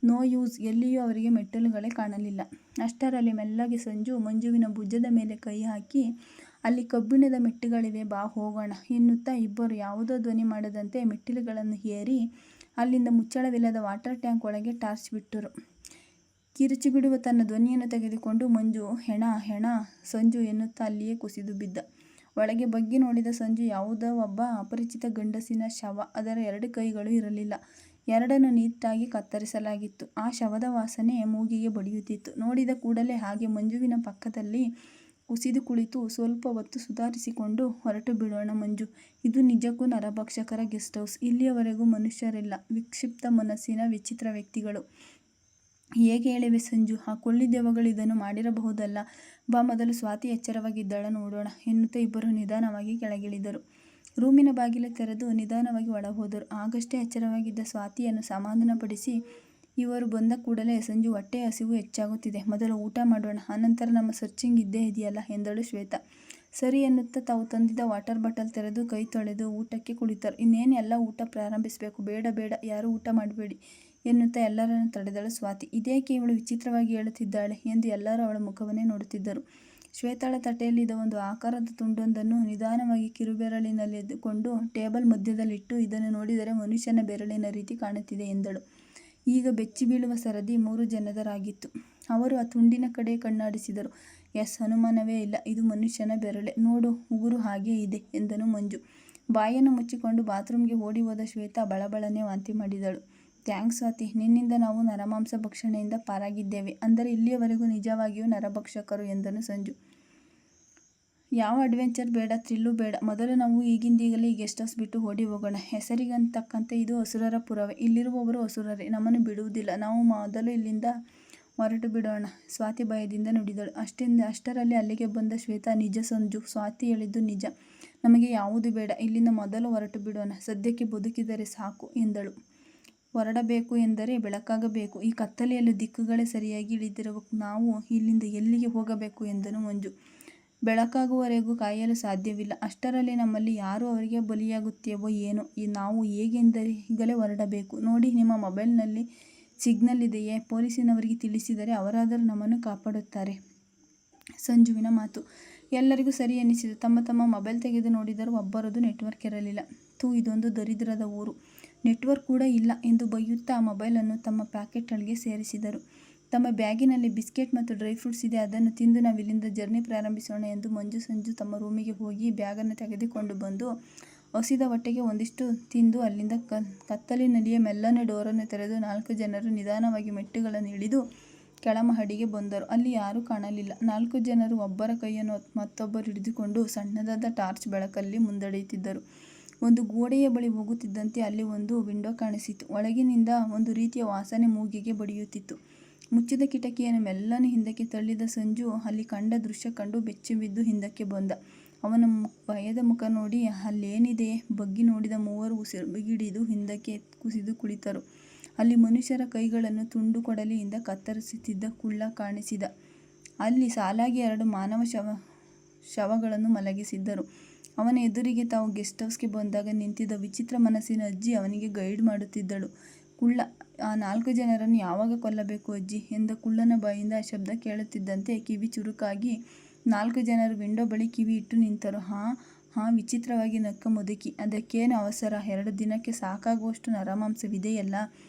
ನೋ ಯೂಸ್, ಎಲ್ಲಿಯೂ ಅವರಿಗೆ ಮೆಟ್ಟಿಲುಗಳೇ ಕಾಣಲಿಲ್ಲ. ಅಷ್ಟರಲ್ಲಿ ಮೆಲ್ಲಗೆ ಸಂಜು ಮಂಜುವಿನ ಭುಜದ ಮೇಲೆ ಕೈ ಹಾಕಿ, ಅಲ್ಲಿ ಕಬ್ಬಿಣದ ಮೆಟ್ಟಿಗಳಿವೆ, ಬಾ ಹೋಗೋಣ ಎನ್ನುತ್ತಾ ಇಬ್ಬರು ಯಾವುದೋ ಧ್ವನಿ ಮಾಡದಂತೆ ಮೆಟ್ಟಿಲುಗಳನ್ನು ಏರಿ ಅಲ್ಲಿಂದ ಮುಚ್ಚಳವಿಲ್ಲದ ವಾಟರ್ ಟ್ಯಾಂಕ್ ಒಳಗೆ ಟಾರ್ಚ್ ಬಿಟ್ಟರು. ಕಿರುಚಿಬಿಡುವ ತನ್ನ ಧ್ವನಿಯನ್ನು ತೆಗೆದುಕೊಂಡು ಮಂಜು ಹೆಣ ಸಂಜು ಎನ್ನುತ್ತಾ ಅಲ್ಲಿಯೇ ಕುಸಿದು ಬಿದ್ದ. ಒಳಗೆ ಬಗ್ಗಿ ನೋಡಿದ ಸಂಜು ಯಾವುದೋ ಒಬ್ಬ ಅಪರಿಚಿತ ಗಂಡಸಿನ ಶವ. ಅದರ 2 ಕೈಗಳು ಇರಲಿಲ್ಲ, ಎರಡನ್ನು ನೀಟಾಗಿ ಕತ್ತರಿಸಲಾಗಿತ್ತು. ಆ ಶವದ ವಾಸನೆ ಮೂಗಿಗೆ ಬಡಿಯುತ್ತಿತ್ತು. ನೋಡಿದ ಕೂಡಲೇ ಹಾಗೆ ಮಂಜುವಿನ ಪಕ್ಕದಲ್ಲಿ ಕುಸಿದು ಕುಳಿತು ಸ್ವಲ್ಪ ಹೊತ್ತು ಸುಧಾರಿಸಿಕೊಂಡು, ಹೊರಟು ಬಿಡೋಣ ಮಂಜು, ಇದು ನಿಜಕ್ಕೂ ನರಭಕ್ಷಕರ ಗೆಸ್ಟ್ ಹೌಸ್. ಇಲ್ಲಿಯವರೆಗೂ ಮನುಷ್ಯರಿಲ್ಲ, ವಿಕ್ಷಿಪ್ತ ಮನಸ್ಸಿನ ವಿಚಿತ್ರ ವ್ಯಕ್ತಿಗಳು. ಹೇಗೆ ಹೇಳಿವೆ ಸಂಜು, ಆ ಕೊಳ್ಳಿದೆವ್ವಗಳು ಇದನ್ನು ಮಾಡಿರಬಹುದಲ್ಲ. ಬಾ ಮೊದಲು ಸ್ವಾತಿ ಎಚ್ಚರವಾಗಿದ್ದಾಳ ನೋಡೋಣ ಎನ್ನುತ್ತಾ ಇಬ್ಬರು ನಿಧಾನವಾಗಿ ಕೆಳಗಿಳಿದರು. ರೂಮಿನ ಬಾಗಿಲು ತೆರೆದು ನಿಧಾನವಾಗಿ ಒಳಹೋದರು. ಆಗಷ್ಟೇ ಎಚ್ಚರವಾಗಿದ್ದ ಸ್ವಾತಿಯನ್ನು ಸಮಾಧಾನಪಡಿಸಿ, ಇವರು ಬಂದ ಕೂಡಲೇ ಸಂಜು ಹೊಟ್ಟೆ ಹಸಿವು ಹೆಚ್ಚಾಗುತ್ತಿದೆ, ಮೊದಲು ಊಟ ಮಾಡೋಣ, ಅನಂತರ ನಮ್ಮ ಸರ್ಚಿಂಗ್ ಇದ್ದೇ ಇದೆಯಲ್ಲ ಎಂದಳು ಶ್ವೇತಾ. ಸರಿ ಎನ್ನುತ್ತಾ ತಾವು ತಂದಿದ್ದ ವಾಟರ್ ಬಾಟಲ್ ತೆರೆದು ಕೈ ತೊಳೆದು ಊಟಕ್ಕೆ ಕುಳಿತರು. ಇನ್ನೇನು ಎಲ್ಲ ಊಟ ಪ್ರಾರಂಭಿಸಬೇಕು. ಬೇಡ ಯಾರೂ ಊಟ ಮಾಡಬೇಡಿ ಎನ್ನುತ್ತಾ ಎಲ್ಲರನ್ನು ತಡೆದಳು ಸ್ವಾತಿ. ಇದೇಕೆ ಇವಳು ವಿಚಿತ್ರವಾಗಿ ಹೇಳುತ್ತಿದ್ದಾಳೆ ಎಂದು ಎಲ್ಲರೂ ಅವಳ ಮುಖವನ್ನೇ ನೋಡುತ್ತಿದ್ದರು. ಶ್ವೇತಾಳ ತಟ್ಟೆಯಲ್ಲಿದ್ದ ಒಂದು ಆಕಾರದ ತುಂಡೊಂದನ್ನು ನಿಧಾನವಾಗಿ ಕಿರುಬೆರಳಿನಲ್ಲಿದ್ದುಕೊಂಡು ಟೇಬಲ್ ಮಧ್ಯದಲ್ಲಿಟ್ಟು, ಇದನ್ನು ನೋಡಿದರೆ ಮನುಷ್ಯನ ಬೆರಳಿನ ರೀತಿ ಕಾಣುತ್ತಿದೆ ಎಂದಳು. ಈಗ ಬೆಚ್ಚಿ ಬೀಳುವ ಸರದಿ 3 ಜನದರಾಗಿತ್ತು. ಅವರು ಆ ತುಂಡಿನ ಕಡೆ ಕಣ್ಣಾಡಿಸಿದರು. ಎಸ್, ಅನುಮಾನವೇ ಇಲ್ಲ, ಇದು ಮನುಷ್ಯನ ಬೆರಳೆ, ನೋಡು ಉಗುರು ಹಾಗೇ ಇದೆ ಎಂದನು ಮಂಜು. ಬಾಯನ್ನು ಮುಚ್ಚಿಕೊಂಡು ಬಾತ್ರೂಮ್ಗೆ ಓಡಿ ಹೋದ ಶ್ವೇತಾ ಬಳಬಳನೆ ವಾಂತಿ ಮಾಡಿದಳು. ಥ್ಯಾಂಕ್ಸ್ ಸ್ವಾತಿ, ನಿನ್ನಿಂದ ನಾವು ನರಮಾಂಸ ಭಕ್ಷಣೆಯಿಂದ ಪಾರಾಗಿದ್ದೇವೆ. ಅಂದರೆ ಇಲ್ಲಿಯವರೆಗೂ ನಿಜವಾಗಿಯೂ ನರಭಕ್ಷಕರು ಎಂದನು ಸಂಜು. ಯಾವ ಅಡ್ವೆಂಚರ್ ಬೇಡ, ಥ್ರಿಲ್ಲೂ ಬೇಡ, ಮೊದಲು ನಾವು ಈಗಿಂದೀಗಲೇ ಈ ಗೆಸ್ಟ್ ಹೌಸ್ ಬಿಟ್ಟು ಓಡಿ ಹೋಗೋಣ. ಹೆಸರಿಗಂತಕ್ಕಂತೆ ಇದು ಅಸುರರ ಪುರವೇ, ಇಲ್ಲಿರುವವರು ಅಸುರರೇ, ನಮ್ಮನ್ನು ಬಿಡುವುದಿಲ್ಲ, ನಾವು ಮೊದಲು ಇಲ್ಲಿಂದ ಹೊರಟು ಬಿಡೋಣ ಸ್ವಾತಿ ಭಯದಿಂದ ನುಡಿದಳು. ಅಷ್ಟರಲ್ಲಿ ಅಲ್ಲಿಗೆ ಬಂದ ಶ್ವೇತಾ, ನಿಜ ಸಂಜು, ಸ್ವಾತಿ ಹೇಳಿದ್ದು ನಿಜ, ನಮಗೆ ಯಾವುದು ಬೇಡ, ಇಲ್ಲಿಂದ ಮೊದಲು ಹೊರಟು ಬಿಡೋಣ, ಸದ್ಯಕ್ಕೆ ಬದುಕಿದರೆ ಸಾಕು ಎಂದಳು. ಹೊರಡಬೇಕು ಎಂದರೆ ಬೆಳಕಾಗಬೇಕು, ಈ ಕತ್ತಲೆಯಲ್ಲಿ ದಿಕ್ಕುಗಳೇ ಸರಿಯಾಗಿ ಇಳಿದಿರುವ ನಾವು ಇಲ್ಲಿಂದ ಎಲ್ಲಿಗೆ ಹೋಗಬೇಕು ಎಂದನು ಮಂಜು. ಬೆಳಕಾಗುವವರೆಗೂ ಕಾಯಲು ಸಾಧ್ಯವಿಲ್ಲ, ಅಷ್ಟರಲ್ಲಿ ನಮ್ಮಲ್ಲಿ ಯಾರು ಅವರಿಗೆ ಬಲಿಯಾಗುತ್ತೇವೋ ಏನೋ, ನಾವು ಹೇಗೆಂದರೆ ಈಗಲೇ ಹೊರಡಬೇಕು. ನೋಡಿ, ನಿಮ್ಮ ಮೊಬೈಲ್ನಲ್ಲಿ ಸಿಗ್ನಲ್ ಇದೆಯೇ? ಪೊಲೀಸಿನವರಿಗೆ ತಿಳಿಸಿದರೆ ಅವರಾದರೂ ನಮ್ಮನ್ನು ಕಾಪಾಡುತ್ತಾರೆ. ಸಂಜುವಿನ ಮಾತು ಎಲ್ಲರಿಗೂ ಸರಿ ಎನ್ನಿಸಿತು. ತಮ್ಮ ಮೊಬೈಲ್ ತೆಗೆದು ನೋಡಿದರೂ ಒಬ್ಬರದು ನೆಟ್ವರ್ಕ್ ಇರಲಿಲ್ಲ. ಇದೊಂದು ದರಿದ್ರದ ಊರು, ನೆಟ್ವರ್ಕ್ ಕೂಡ ಇಲ್ಲ ಎಂದು ಬೈಯುತ್ತಾ ಮೊಬೈಲನ್ನು ತಮ್ಮ ಪ್ಯಾಕೆಟ್ಗಳಿಗೆ ಸೇರಿಸಿದರು. ತಮ್ಮ ಬ್ಯಾಗಿನಲ್ಲಿ ಬಿಸ್ಕೆಟ್ ಮತ್ತು ಡ್ರೈ ಫ್ರೂಟ್ಸ್ ಇದೆ, ಅದನ್ನು ತಿಂದು ನಾವಿಲ್ಲಿಂದ ಜರ್ನಿ ಪ್ರಾರಂಭಿಸೋಣ ಎಂದು ಮಂಜು ಸಂಜು ತಮ್ಮ ರೂಮಿಗೆ ಹೋಗಿ ಬ್ಯಾಗನ್ನು ತೆಗೆದುಕೊಂಡು ಬಂದು ಹಸಿದ ಹೊಟ್ಟೆಗೆ ಒಂದಿಷ್ಟು ತಿಂದು ಅಲ್ಲಿಂದ ಕತ್ತಲಿನಲ್ಲಿಯೇ ಮೆಲ್ಲನೆ ಡೋರನ್ನು ತೆರೆದು 4 ಜನರು ನಿಧಾನವಾಗಿ ಮೆಟ್ಟುಗಳನ್ನು ಇಳಿದು ಕೆಳಮಹಡಿಗೆ ಬಂದರು. ಅಲ್ಲಿ ಯಾರೂ ಕಾಣಲಿಲ್ಲ. 4 ಜನರು ಒಬ್ಬರ ಕೈಯನ್ನು ಮತ್ತೊಬ್ಬರು ಹಿಡಿದುಕೊಂಡು ಸಣ್ಣದಾದ ಟಾರ್ಚ್ ಬೆಳಕಲ್ಲಿ ಮುಂದಡೆಯುತ್ತಿದ್ದರು. ಒಂದು ಗೋಡೆಯ ಬಳಿ ಹೋಗುತ್ತಿದ್ದಂತೆ ಅಲ್ಲಿ ಒಂದು ವಿಂಡೋ ಕಾಣಿಸಿತು. ಒಳಗಿನಿಂದ ಒಂದು ರೀತಿಯ ವಾಸನೆ ಮೂಗಿಗೆ ಬಡಿಯುತ್ತಿತ್ತು. ಮುಚ್ಚಿದ ಕಿಟಕಿಯನ್ನು ಮೆಲ್ಲನೆ ಹಿಂದಕ್ಕೆ ತಳ್ಳಿದ ಸಂಜು ಅಲ್ಲಿ ಕಂಡ ದೃಶ್ಯ ಕಂಡು ಬೆಚ್ಚಿಬಿದ್ದು ಹಿಂದಕ್ಕೆ ಬಂದ. ಅವನ ಭಯದ ಮುಖ ನೋಡಿ ಅಲ್ಲೇನಿದೆ ಬಗ್ಗಿ ನೋಡಿದ 3 ಉಸಿರು ಬಿಗಿಡಿದು ಹಿಂದಕ್ಕೆ ಕುಸಿದು ಕುಳಿತರು. ಅಲ್ಲಿ ಮನುಷ್ಯರ ಕೈಗಳನ್ನು ತುಂಡು ಕೊಡಲಿಯಿಂದ ಕತ್ತರಿಸುತ್ತಿದ್ದ ಕುಳ್ಳ ಕಾಣಿಸಿದ. ಅಲ್ಲಿ ಸಾಲಾಗಿ 2 ಮಾನವ ಶವಗಳನ್ನು ಮಲಗಿಸಿದ್ದರು. ಅವನ ಎದುರಿಗೆ ತಾವು ಗೆಸ್ಟ್ ಹೌಸ್ಗೆ ಬಂದಾಗ ನಿಂತಿದ್ದ ವಿಚಿತ್ರ ಮನಸ್ಸಿನ ಅಜ್ಜಿ ಅವನಿಗೆ ಗೈಡ್ ಮಾಡುತ್ತಿದ್ದಳು. ಕುಳ್ಳ, ಆ 4 ಜನರನ್ನು ಯಾವಾಗ ಕೊಲ್ಲಬೇಕು ಅಜ್ಜಿ ಎಂದ ಕುಳ್ಳನ ಬಾಯಿಂದ ಆ ಶಬ್ದ ಕೇಳುತ್ತಿದ್ದಂತೆ ಕಿವಿ ಚುರುಕಾಗಿ 4 ಜನರು ವಿಂಡೋ ಬಳಿ ಕಿವಿ ಇಟ್ಟು ನಿಂತರು. ಹಾ ವಿಚಿತ್ರವಾಗಿ ನಕ್ಕ ಮುದುಕಿ. ಅದಕ್ಕೇನು ಅವಸರ, 2 ದಿನಕ್ಕೆ ಸಾಕಾಗುವಷ್ಟು ನರಮಾಂಸವಿದೆಯಲ್ಲ.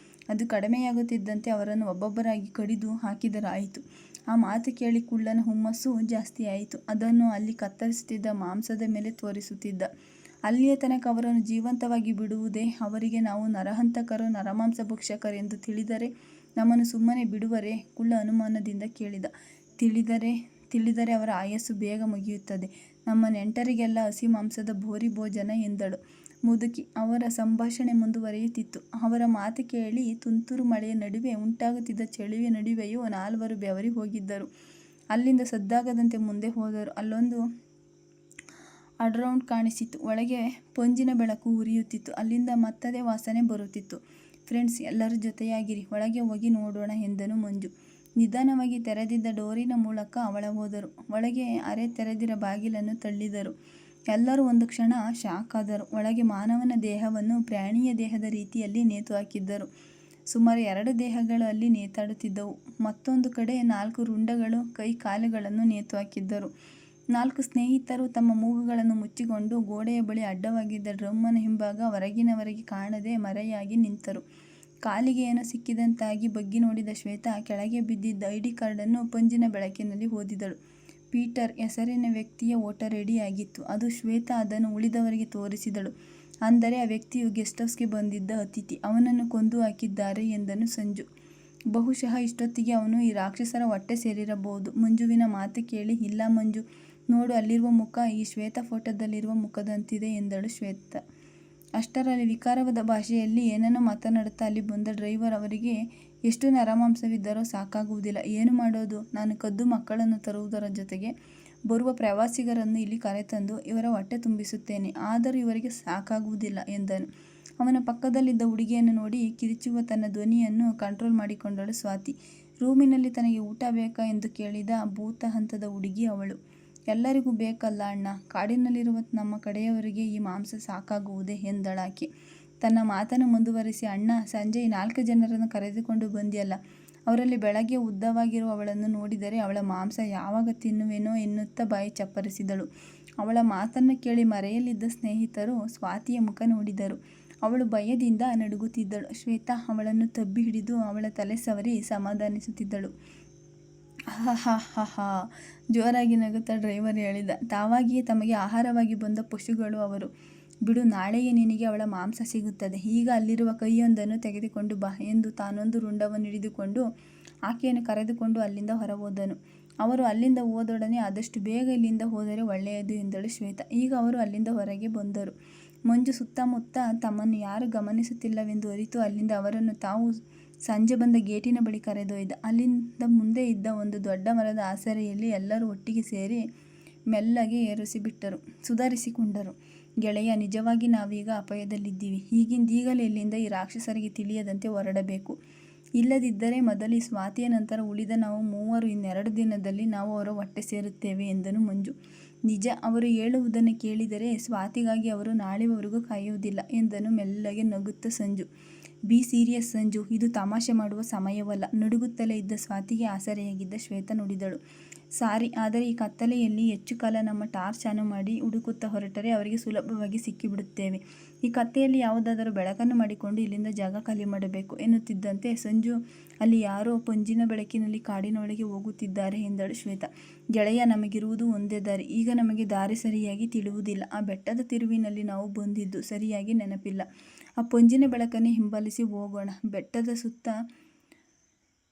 ಅದು ಕಡಿಮೆಯಾಗುತ್ತಿದ್ದಂತೆ ಅವರನ್ನು ಒಬ್ಬೊಬ್ಬರಾಗಿ ಕಡಿದು ಹಾಕಿದರಾಯಿತು. ಆ ಮಾತು ಕೇಳಿ ಕುಳ್ಳನ ಹುಮ್ಮಸ್ಸು ಜಾಸ್ತಿಯಾಯಿತು. ಅದನ್ನು ಅಲ್ಲಿ ಕತ್ತರಿಸುತ್ತಿದ್ದ ಮಾಂಸದ ಮೇಲೆ ತೋರಿಸುತ್ತಿದ್ದ. ಅಲ್ಲಿಯ ತನಕ ಅವರನ್ನು ಜೀವಂತವಾಗಿ ಬಿಡುವುದೇ ಅವರಿಗೆ ನಾವು ನರಹಂತಕರು, ನರಮಾಂಸ ಭಕ್ಷಕರೆಂದು ತಿಳಿದರೆ ನಮ್ಮನ್ನು ಸುಮ್ಮನೆ ಬಿಡುವರೇ? ಕುಳ್ಳ ಅನುಮಾನದಿಂದ ಕೇಳಿದ. ತಿಳಿದರೆ ಅವರ ಆಯಸ್ಸು ಬೇಗ ಮುಗಿಯುತ್ತದೆ. ನಮ್ಮ ನೆಂಟರಿಗೆಲ್ಲ ಹಸಿ ಮಾಂಸದ ಭೋರಿ ಭೋಜನ ಎಂದಳು. ಮುದುಕಿ. ಅವರ ಸಂಭಾಷಣೆ ಮುಂದುವರಿಯುತ್ತಿತ್ತು. ಅವರ ಮಾತು ಕೇಳಿ ತುಂತುರು ಮಳೆಯ ನಡುವೆ ಉಂಟಾಗುತ್ತಿದ್ದ ಚಳಿಯ ನಡುವೆಯೂ ನಾಲ್ವರು ಬೆವರಿ ಹೋಗಿದ್ದರು. ಅಲ್ಲಿಂದ ಸದ್ದಾಗದಂತೆ ಮುಂದೆ ಹೋದರು. ಅಲ್ಲೊಂದು ಅಡ್ರೌಂಡ್ ಕಾಣಿಸಿತು. ಒಳಗೆ ಪೊಂಜಿನ ಬೆಳಕು ಉರಿಯುತ್ತಿತ್ತು. ಅಲ್ಲಿಂದ ಮತ್ತದೇ ವಾಸನೆ ಬರುತ್ತಿತ್ತು. ಫ್ರೆಂಡ್ಸ್, ಎಲ್ಲರೂ ಜೊತೆಯಾಗಿರಿ, ಒಳಗೆ ಹೋಗಿ ನೋಡೋಣ ಎಂದನು ಮಂಜು. ನಿಧಾನವಾಗಿ ತೆರೆದಿದ್ದ ಡೋರಿನ ಮೂಲಕ ಅವಳ ಹೋದರು. ಒಳಗೆ ಅರೆ ತೆರೆದಿರ ಬಾಗಿಲನ್ನು ತಳ್ಳಿದರು. ಎಲ್ಲರೂ ಒಂದು ಕ್ಷಣ ಶಾಕ್ ಆದರು. ಒಳಗೆ ಮಾನವನ ದೇಹವನ್ನು ಪ್ರಾಣಿಯ ದೇಹದ ರೀತಿಯಲ್ಲಿ ನೇತು ಹಾಕಿದ್ದರು. ಸುಮಾರು 2 ದೇಹಗಳು ಅಲ್ಲಿ ನೇತಾಡುತ್ತಿದ್ದವು. ಮತ್ತೊಂದು ಕಡೆ 4 ರುಂಡಗಳು ಕೈ ಕಾಲುಗಳನ್ನು ನೇತು ಹಾಕಿದ್ದರು. 4 ಸ್ನೇಹಿತರು ತಮ್ಮ ಮೂಗುಗಳನ್ನು ಮುಚ್ಚಿಕೊಂಡು ಗೋಡೆಯ ಬಳಿ ಅಡ್ಡವಾಗಿದ್ದ ಡ್ರಮ್ಮನ ಹಿಂಭಾಗ ಹೊರಗಿನವರೆಗೆ ಕಾಣದೆ ಮರೆಯಾಗಿ ನಿಂತರು. ಕಾಲಿಗೆ ಏನೋ ಸಿಕ್ಕಿದಂತಾಗಿ ಬಗ್ಗಿ ನೋಡಿದ ಶ್ವೇತಾ ಕೆಳಗೆ ಬಿದ್ದಿದ್ದ ID ಕಾರ್ಡನ್ನು ಪಂಜಿನ ಬೆಳಕಿನಲ್ಲಿ ಓದಿದಳು. ಪೀಟರ್ ಹೆಸರಿನ ವ್ಯಕ್ತಿಯ ಓಟ ರೆಡಿಯಾಗಿತ್ತು. ಅದು ಶ್ವೇತಾ ಅದನ್ನು ಉಳಿದವರಿಗೆ ತೋರಿಸಿದಳು. ಅಂದರೆ ಆ ವ್ಯಕ್ತಿಯು ಗೆಸ್ಟ್ ಹೌಸ್ಗೆ ಬಂದಿದ್ದ ಅತಿಥಿ. ಅವನನ್ನು ಕೊಂದು ಹಾಕಿದ್ದಾರೆ ಎಂದನು ಸಂಜು. ಬಹುಶಃ ಇಷ್ಟೊತ್ತಿಗೆ ಅವನು ಈ ರಾಕ್ಷಸರ ಹೊಟ್ಟೆ ಸೇರಿರಬಹುದು. ಮಂಜುವಿನ ಮಾತು ಕೇಳಿ, ಇಲ್ಲ ಮಂಜು, ನೋಡು, ಅಲ್ಲಿರುವ ಮುಖ ಈ ಶ್ವೇತಾ ಫೋಟೋದಲ್ಲಿರುವ ಮುಖದಂತಿದೆ ಎಂದಳು ಶ್ವೇತಾ. ಅಷ್ಟರಲ್ಲಿ ವಿಕಾರವಾದ ಭಾಷೆಯಲ್ಲಿ ಏನನ್ನೋ ಮಾತನಾಡುತ್ತಾ ಅಲ್ಲಿ ಬಂದ ಡ್ರೈವರ್ ಅವರಿಗೆ ಎಷ್ಟು ನರಮಾಂಸವಿದ್ದರೂ ಸಾಕಾಗುವುದಿಲ್ಲ. ಏನು ಮಾಡೋದು? ನಾನು ಕದ್ದು ಮಕ್ಕಳನ್ನು ತರುವುದರ ಜೊತೆಗೆ ಬರುವ ಪ್ರವಾಸಿಗರನ್ನು ಇಲ್ಲಿ ಕರೆತಂದು ಇವರ ಹೊಟ್ಟೆ ತುಂಬಿಸುತ್ತೇನೆ. ಆದರೂ ಇವರಿಗೆ ಸಾಕಾಗುವುದಿಲ್ಲ ಎಂದನು. ಅವನ ಪಕ್ಕದಲ್ಲಿದ್ದ ಹುಡುಗಿಯನ್ನು ನೋಡಿ ಕಿರಿಚುವ ತನ್ನ ಧ್ವನಿಯನ್ನು ಕಂಟ್ರೋಲ್ ಮಾಡಿಕೊಂಡಳು ಸ್ವಾತಿ. ರೂಮಿನಲ್ಲಿ ತನಗೆ ಊಟ ಬೇಕಾ ಎಂದು ಕೇಳಿದ ಭೂತ ಹಂತದ ಹುಡುಗಿ ಅವಳು. ಎಲ್ಲರಿಗೂ ಬೇಕಲ್ಲ ಅಣ್ಣ, ಕಾಡಿನಲ್ಲಿರುವ ನಮ್ಮ ಕಡೆಯವರಿಗೆ ಈ ಮಾಂಸ ಸಾಕಾಗುವುದೇ ಎಂದಳಾಕೆ. ತನ್ನ ಮಾತನ್ನು ಮುಂದುವರಿಸಿ, ಅಣ್ಣ, ಸಂಜೆ 4 ಜನರನ್ನು ಕರೆದುಕೊಂಡು ಬಂದಿಯಲ್ಲ, ಅವರಲ್ಲಿ ಬೆಳಗ್ಗೆ ಉದ್ದವಾಗಿರುವ ಅವಳನ್ನು ನೋಡಿದರೆ ಅವಳ ಮಾಂಸ ಯಾವಾಗ ತಿನ್ನುವೆನೋ ಎನ್ನುತ್ತಾ ಬಾಯಿ ಚಪ್ಪರಿಸಿದಳು. ಅವಳ ಮಾತನ್ನು ಕೇಳಿ ಮರೆಯಲ್ಲಿದ್ದ ಸ್ನೇಹಿತರು ಸ್ವಾತಿಯ ಮುಖ ನೋಡಿದರು. ಅವಳು ಭಯದಿಂದ ನಡುಗುತ್ತಿದ್ದಳು. ಶ್ವೇತಾ ಅವಳನ್ನು ತಬ್ಬಿ ಹಿಡಿದು ಅವಳ ತಲೆ ಸವರಿ ಸಮಾಧಾನಿಸುತ್ತಿದ್ದಳು. ಹಾ, ಜೋರಾಗಿ ನಗುತ್ತಾ ಡ್ರೈವರ್ ಹೇಳಿದ. ತಾವಾಗಿಯೇ ತಮಗೆ ಆಹಾರವಾಗಿ ಬಂದ ಪಶುಗಳು ಅವರು. ಬಿಡು, ನಾಳೆಯೇ ನಿನಗೆ ಅವಳ ಮಾಂಸ ಸಿಗುತ್ತದೆ. ಈಗ ಅಲ್ಲಿರುವ ಕೈಯೊಂದನ್ನು ತೆಗೆದುಕೊಂಡು ಬಾ ಎಂದು ತಾನೊಂದು ರುಂಡವನ್ನು ಹಿಡಿದುಕೊಂಡು ಆಕೆಯನ್ನು ಕರೆದುಕೊಂಡು ಅಲ್ಲಿಂದ ಹೊರಹೋದನು. ಅವರು ಅಲ್ಲಿಂದ ಹೋದೊಡನೆ ಆದಷ್ಟು ಬೇಗ ಇಲ್ಲಿಂದ ಹೋದರೆ ಒಳ್ಳೆಯದು ಎಂದಳು ಶ್ವೇತಾ. ಈಗ ಅವರು ಅಲ್ಲಿಂದ ಹೊರಗೆ ಬಂದರು. ಮಂಜು ಸುತ್ತಮುತ್ತ ತಮ್ಮನ್ನು ಯಾರೂ ಗಮನಿಸುತ್ತಿಲ್ಲವೆಂದು ಅರಿತು ಅಲ್ಲಿಂದ ಅವರನ್ನು ತಾವು ಸಂಜೆ ಬಂದ ಗೇಟಿನ ಬಳಿ ಕರೆದೊಯ್ದ. ಅಲ್ಲಿಂದ ಮುಂದೆ ಇದ್ದ ಒಂದು ದೊಡ್ಡ ಮರದ ಆಸರೆಯಲ್ಲಿ ಎಲ್ಲರೂ ಒಟ್ಟಿಗೆ ಸೇರಿ ಮೆಲ್ಲಗೆ ಏರಿಸಿಬಿಟ್ಟರು. ಸುಧಾರಿಸಿಕೊಂಡರು. ಗೆಳೆಯ, ನಿಜವಾಗಿ ನಾವೀಗ ಅಪಾಯದಲ್ಲಿದ್ದೀವಿ. ಈಗಿಂದೀಗಲೇ ಇಲ್ಲಿಂದ ಈ ರಾಕ್ಷಸರಿಗೆ ತಿಳಿಯದಂತೆ ಹೊರಡಬೇಕು. ಇಲ್ಲದಿದ್ದರೆ ಮೊದಲು ಈ ಸ್ವಾತಿಯ ನಂತರ ಉಳಿದ ನಾವು 3 ಇನ್ನೆರಡು ದಿನದಲ್ಲಿ ನಾವು ಅವರ ಹೊಟ್ಟೆ ಸೇರುತ್ತೇವೆ ಎಂದನು ಮಂಜು. ನಿಜ, ಅವರು ಹೇಳುವುದನ್ನು ಕೇಳಿದರೆ ಸ್ವಾತಿಗಾಗಿ ಅವರು ನಾಳೆವರೆಗೂ ಕಾಯುವುದಿಲ್ಲ ಎಂದನು ಮೆಲ್ಲಗೆ ನಗುತ್ತಾ ಸಂಜು. ಬಿ ಸೀರಿಯಸ್ ಸಂಜು, ಇದು ತಮಾಷೆ ಮಾಡುವ ಸಮಯವಲ್ಲ. ನಡುಗುತ್ತಲೇ ಇದ್ದ ಸ್ವಾತಿಗೆ ಆಸರೆಯಾಗಿದ್ದ ಶ್ವೇತಾ ನುಡಿದಳು. ಸಾರಿ, ಆದರೆ ಈ ಕತ್ತಲೆಯಲ್ಲಿ ಹೆಚ್ಚು ಕಾಲ ನಮ್ಮ ಟಾರ್ಚ್ ಆನ್ ಮಾಡಿ ಹುಡುಕುತ್ತಾ ಹೊರಟರೆ ಅವರಿಗೆ ಸುಲಭವಾಗಿ ಸಿಕ್ಕಿಬಿಡುತ್ತೇವೆ. ಈ ಕತ್ತೆಯಲ್ಲಿ ಯಾವುದಾದರೂ ಬೆಳಕನ್ನು ಮಾಡಿಕೊಂಡು ಇಲ್ಲಿಂದ ಜಾಗ ಖಾಲಿ ಮಾಡಬೇಕು ಎನ್ನುತ್ತಿದ್ದಂತೆ ಸಂಜು, ಅಲ್ಲಿ ಯಾರೋ ಪಂಜಿನ ಬೆಳಕಿನಲ್ಲಿ ಕಾಡಿನೊಳಗೆ ಹೋಗುತ್ತಿದ್ದಾರೆ ಎಂದಳು ಶ್ವೇತಾ. ಗೆಳೆಯ, ನಮಗಿರುವುದು ಒಂದೇ ದಾರಿ. ಈಗ ನಮಗೆ ದಾರಿ ಸರಿಯಾಗಿ ತಿಳಿಯುವುದಿಲ್ಲ. ಆ ಬೆಟ್ಟದ ತಿರುವಿನಲ್ಲಿ ನಾವು ಬಂದಿದ್ದು ಸರಿಯಾಗಿ ನೆನಪಿಲ್ಲ. ಆ ಪಂಜಿನ ಬೆಳಕನ್ನೇ ಹಿಂಬಾಲಿಸಿ ಹೋಗೋಣ. ಬೆಟ್ಟದ ಸುತ್ತ